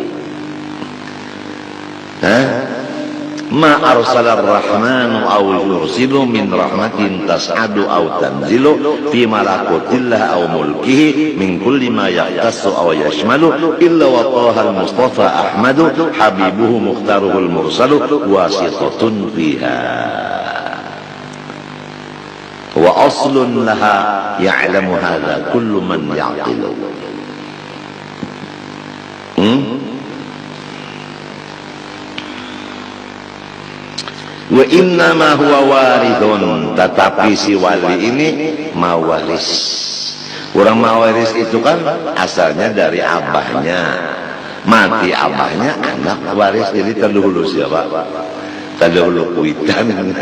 Ma arsalar rahmanu aw yursilu min rahmatin tas'adu aw tanzilu fi malakutillah aw mulkihi min kulli ma yaqtassu aw yashmalu illa wa tahal mustafa ahmadu habibuhu mukhtaruhul mursalu wasitatun fiha wa aslun laha ya'lamu hadha kullu man ya'qilu. Wa inna ma huwa warithun, tetapi si wali ini mawaris. Orang mawaris itu kan asalnya dari abahnya. Mati abahnya, anak waris. Jadi terdahulu siapa? Terdahulu kuitan.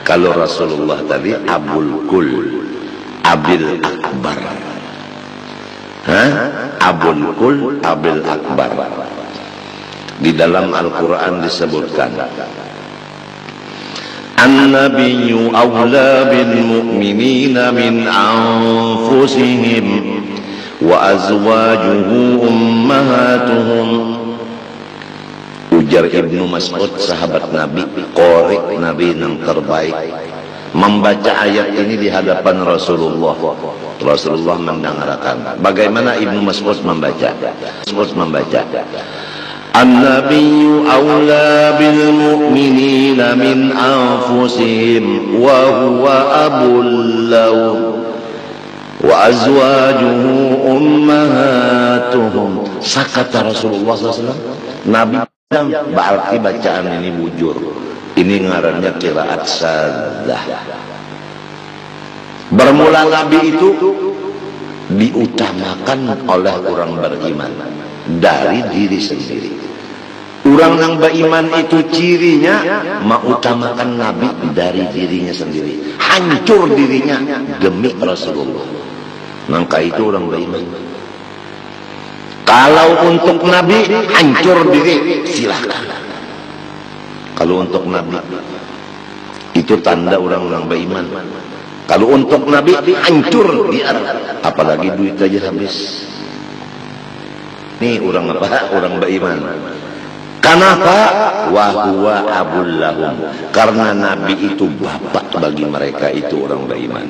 Kalau Rasulullah tadi Abul Kul, Abil Akbar. Abul Kul, Abil Akbar. Di dalam Al-Quran disebutkan An-Nabiyyu awla bil mu'minina min anfusihim wa azwajuhu ummahatuhum Ujar Ibnu Mas'ud, sahabat Nabi, qori Nabi yang terbaik, membaca ayat ini di hadapan Rasulullah. Rasulullah mendengarkan. Bagaimana Ibnu Mas'ud membaca? Mas'ud membaca, An-nabiyyu awla bil mu'minina min anfusihim wa huwa abul lahum wa azwajuhu ummahatuhum. Sakata Rasulullah SAW. Nabi berarti bacaan ini bujur. Ini ngarannya qiraat saddah. Bermula Nabi itu diutamakan oleh orang beriman dari diri sendiri. Orang yang beriman itu cirinya mengutamakan Nabi dari dirinya sendiri. Hancur dirinya demi Rasulullah. Maka itu orang beriman. Kalau untuk Nabi hancur diri, silakan. Kalau untuk Nabi itu tanda orang-orang beriman. Kalau untuk Nabi hancur dia, apalagi duit aja habis. Ini orang apa? Orang beriman. Kenapa? Wa huwa abul lahum. Karena Nabi itu bapak bagi mereka, itu orang beriman.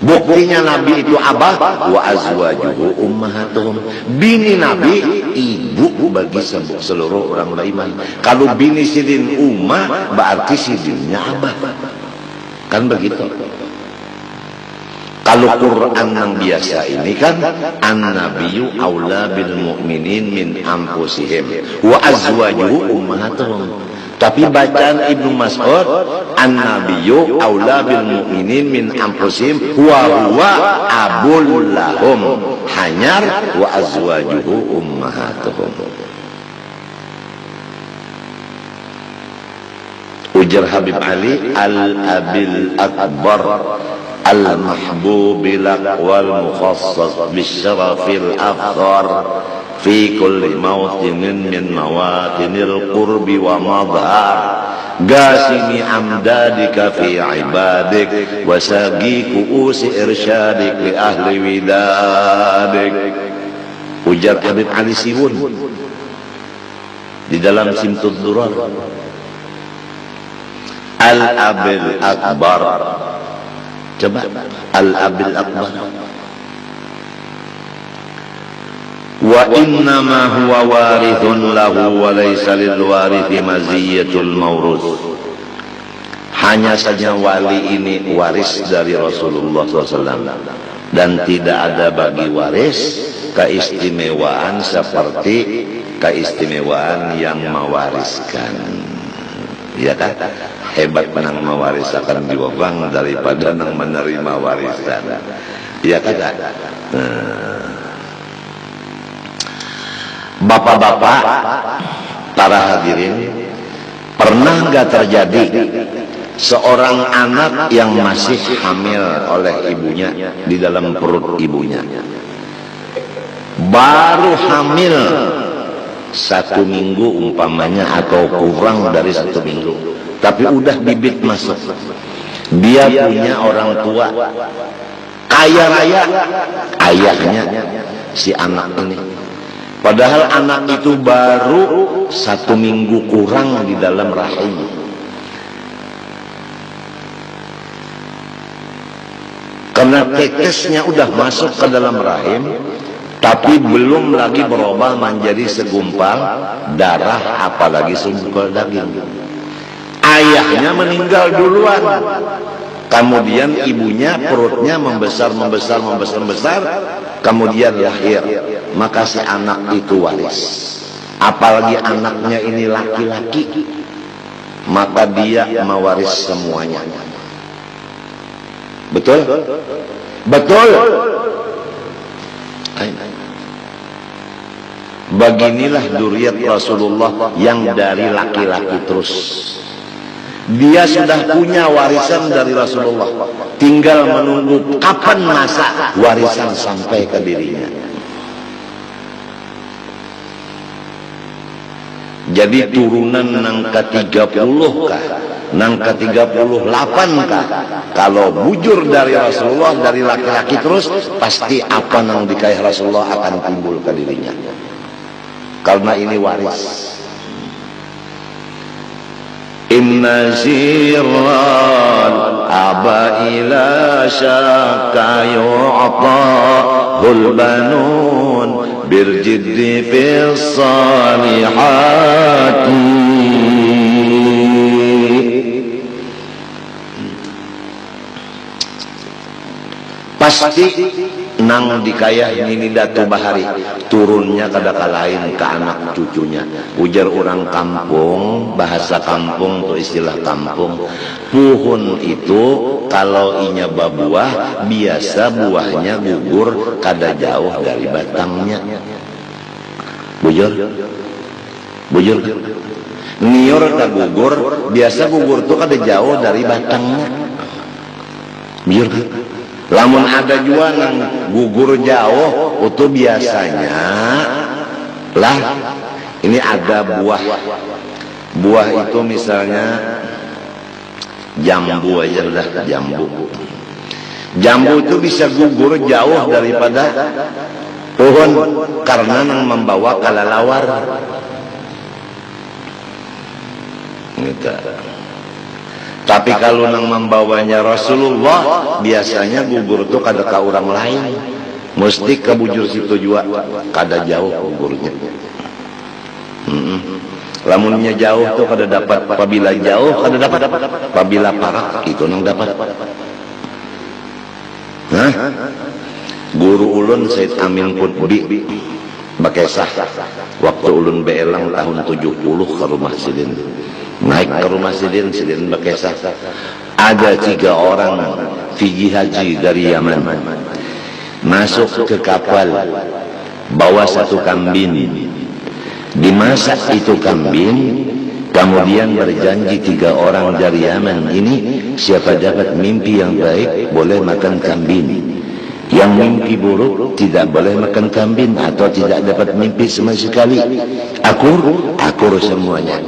Buktinya Nabi itu abah, wa azwajuhu ummahatuhum. Bini Nabi ibu bagi seluruh orang beriman. Kalau bini sidin ummah berarti sidinnya abah. Kan begitu. Kalau Quran yang biasa ini kan an-nabiyyu aula bil mu'minin min anfusihim wa azwajuhu ummahatuhum. Tapi bacaan Ibnu Mas'ud an-nabiyyu aula bil mu'minin min anfusihim wa huwa abul lahum hanyar wa azwajuhu ummahatuhum. Ujar Habib Ali al-abil akbar al-mahbub lak wal mukhassas bisyarafil afdar fi kulli mawtinin min mawatinil qurbi wa madhar gasimi amdadika fi ibadik wa sagi kuusi irsyadik li ahli widadik. Ujar Habib Ali Siwun di dalam Simtud Durar, al-abil akbar. Coba al-abil akbar. Wa innama huwa warithun lahu wa laysa lil warithi maziyatul mawruth. Hanya saja wali ini waris dari Rasulullah SAW, dan tidak ada bagi waris keistimewaan seperti keistimewaan yang mewariskan. Ya kan? Hebat menang mewarisakan diwabang daripada nang menerima warisan. Iya kata. Bapak-bapak, para hadirin, pernah nggak terjadi seorang anak yang masih hamil oleh ibunya di dalam perut ibunya, baru hamil 1 minggu umpamanya atau kurang dari 1 minggu, tapi udah bibit masuk. Dia punya orang tua kaya raya, ayahnya si anak ini, padahal anak itu baru 1 minggu kurang di dalam rahim. Karena tetesnya udah masuk ke dalam rahim, tapi belum lagi berubah menjadi segumpal darah, apalagi segumpal daging. Ayahnya meninggal duluan, kemudian ibunya perutnya membesar, kemudian lahir. Maka si anak itu waris, apalagi anaknya ini laki-laki, maka dia mewaris semuanya. Betul? Betul. Beginilah duriat Rasulullah yang dari laki-laki terus. Dia sudah punya warisan dari Rasulullah, tinggal menunggu kapan masa warisan sampai ke dirinya. Jadi turunan nang ke-30 kah, nang ke-38 kah, kalau bujur dari Rasulullah, dari laki-laki terus, pasti apa nang dikaih Rasulullah akan timbul ke dirinya. Karena ini waris. inna sirral abai la syakka yu'tahul banun birjiddi fis salihati. Pasti nang dikayah ini datu bahari turunnya kadaka lain ke anak cucunya. Ujar orang kampung, bahasa kampung tuh istilah kampung, puhun itu kalau inya babuah biasa buahnya gugur kada jauh dari batangnya. Bujur nior ka gugur biasa gugur tuh kada jauh dari batangnya. Bujur lamun ada juga yang gugur jauh itu biasanya lah ini ada buah itu misalnya jambu aja lah, jambu itu bisa gugur jauh daripada pohon karena yang membawa kalalawar gitu. Tapi kalau nang membawanya Rasulullah biasanya gugur tuh kada ke orang lain, mesti ke bujur situ juga kada jauh gugurnya. Lamunnya jauh tuh kada dapat, apabila jauh kada dapat, apabila parak itu nang dapat. Hah? Guru ulun Said Amin Qutbi Bakesah waktu ulun beelang tahun 70 ke rumah Sidin. Naik ke rumah Sidin Bakesah, ada 3 orang pergi haji dari Yaman, masuk ke kapal bawa 1 kambing, dimasak itu kambing, kemudian berjanji 3 orang dari Yaman ini siapa dapat mimpi yang baik boleh makan kambing, yang mimpi buruk tidak boleh makan kambing atau tidak dapat mimpi sama sekali. Akur semuanya.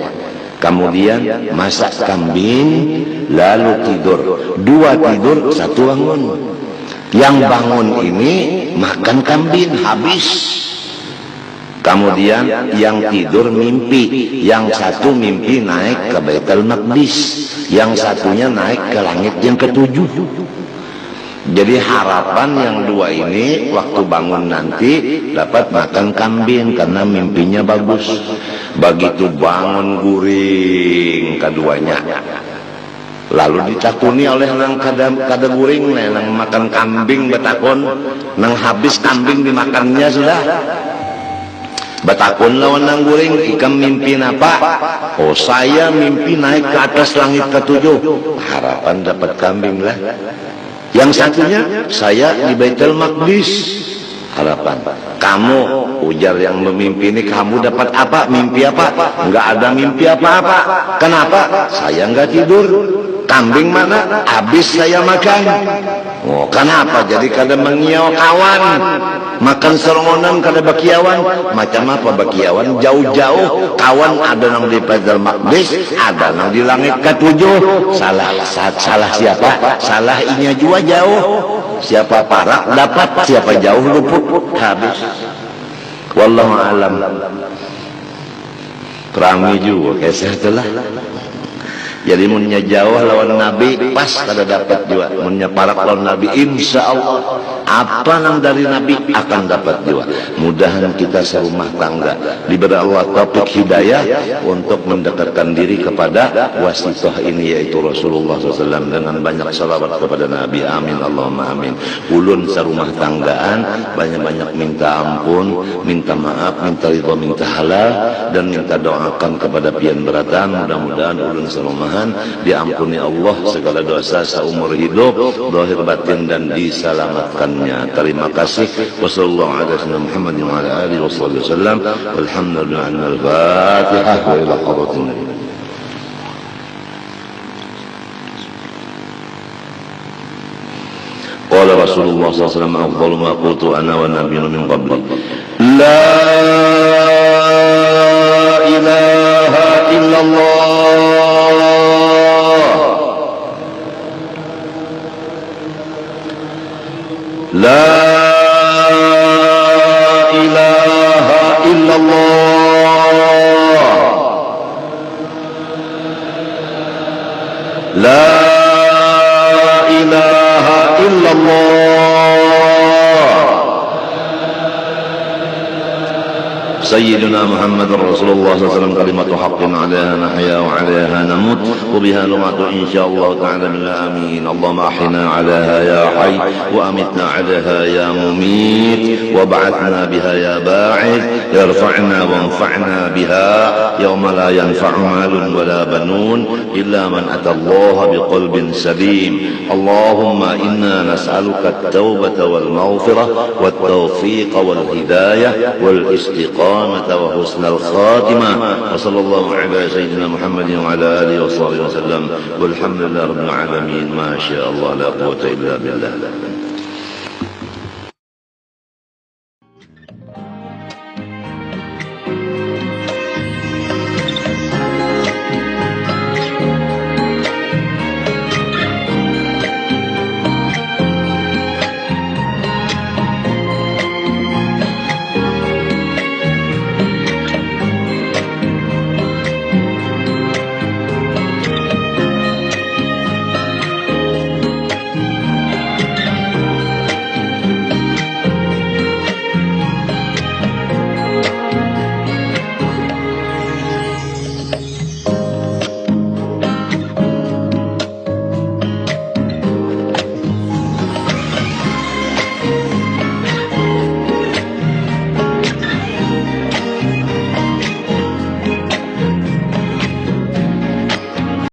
Kemudian masak kambing, lalu tidur. 2 tidur, 1 bangun. Yang bangun ini makan kambing habis. Kemudian yang tidur mimpi, yang 1 mimpi naik ke Baitul Maqdis, yang 1-nya naik ke langit yang ke-7. Jadi harapan yang 2 ini waktu bangun nanti dapat makan kambing karena mimpinya bagus. Begitu bangun guring keduanya, lalu ditakuni oleh nang kada guring nang makan kambing betakon, nang habis kambing dimakannya sudah. Betakon lawan nang guring, ikam mimpi apa? Oh saya mimpi naik ke atas langit ke-7. Harapan dapat kambing lah. Yang satunya saya di Baitul Maqdis. Harapan kamu, ujar yang memimpi ini, kamu dapat apa? Mimpi apa? Enggak ada mimpi apa-apa. Kenapa? Saya enggak tidur. Kambing mana? Habis saya makan. Oh, kenapa? Jadi kada mengiau kawan. Makan serongonan kada bakiawan. Macam apa bakiawan? Jauh-jauh. Kawan ada nang di Baitul Maqdis, ada nang di langit ke-7. Salah siapa? Salah inya juga jauh. Siapa parak dapat, siapa jauh luput. Habis. Wallahu alam. Rami juga kisah itulah. Jadi munnya jauh lawan Nabi pas kada dapat juga. Munnya parak lawan Nabi insya Allah apa nang dari Nabi akan dapat juga. Mudahan kita serumah tangga diberi Allah taufik hidayah untuk mendekatkan diri kepada wasithah ini yaitu Rasulullah SAW dengan banyak salawat kepada Nabi. Amin Allahumma amin. Ulun serumah tanggaan banyak-banyak minta ampun, minta maaf, minta ridha, minta halal dan minta doakan kepada pian beratan. Mudah-mudahan ulun serumah diampuni Allah segala dosa seumur hidup, zahir batin dan diselamatkannya. Terima kasih. Wassallallahu ala sayyidina Muhammad wa ala alihi wasallam. Walhamdulillah. Al-Fatihah wa ila hadratin Nabi. Qala Rasulullah sallallahu alaihi wasallam afdalu ma qultu ana wa nabiyyun min qabli la ilaha illallah la ilaha illallah إلا الله. سيدنا محمد رسول الله صلى الله عليه وسلم كلمة حق عليها نحيا وعليها نموت وبها نمات إن شاء الله تعالى من آمين. اللهم أحينا عليها يا حي وأمتنا عليها يا مميت وابعثنا بها يا باعث يرفعنا وانفعنا بها يوم لا ينفع مال ولا بنون إلا من أتى الله بقلب سليم. اللهم إنا نسألك التوبة والمغفرة والتوفيق والهداية والاستقامة وحسن الخاتمة. وصلى الله على سيدنا محمد وعلى آله وصحبه وسلم والحمد لله رب العالمين. ما شاء الله لا قوة إلا بالله.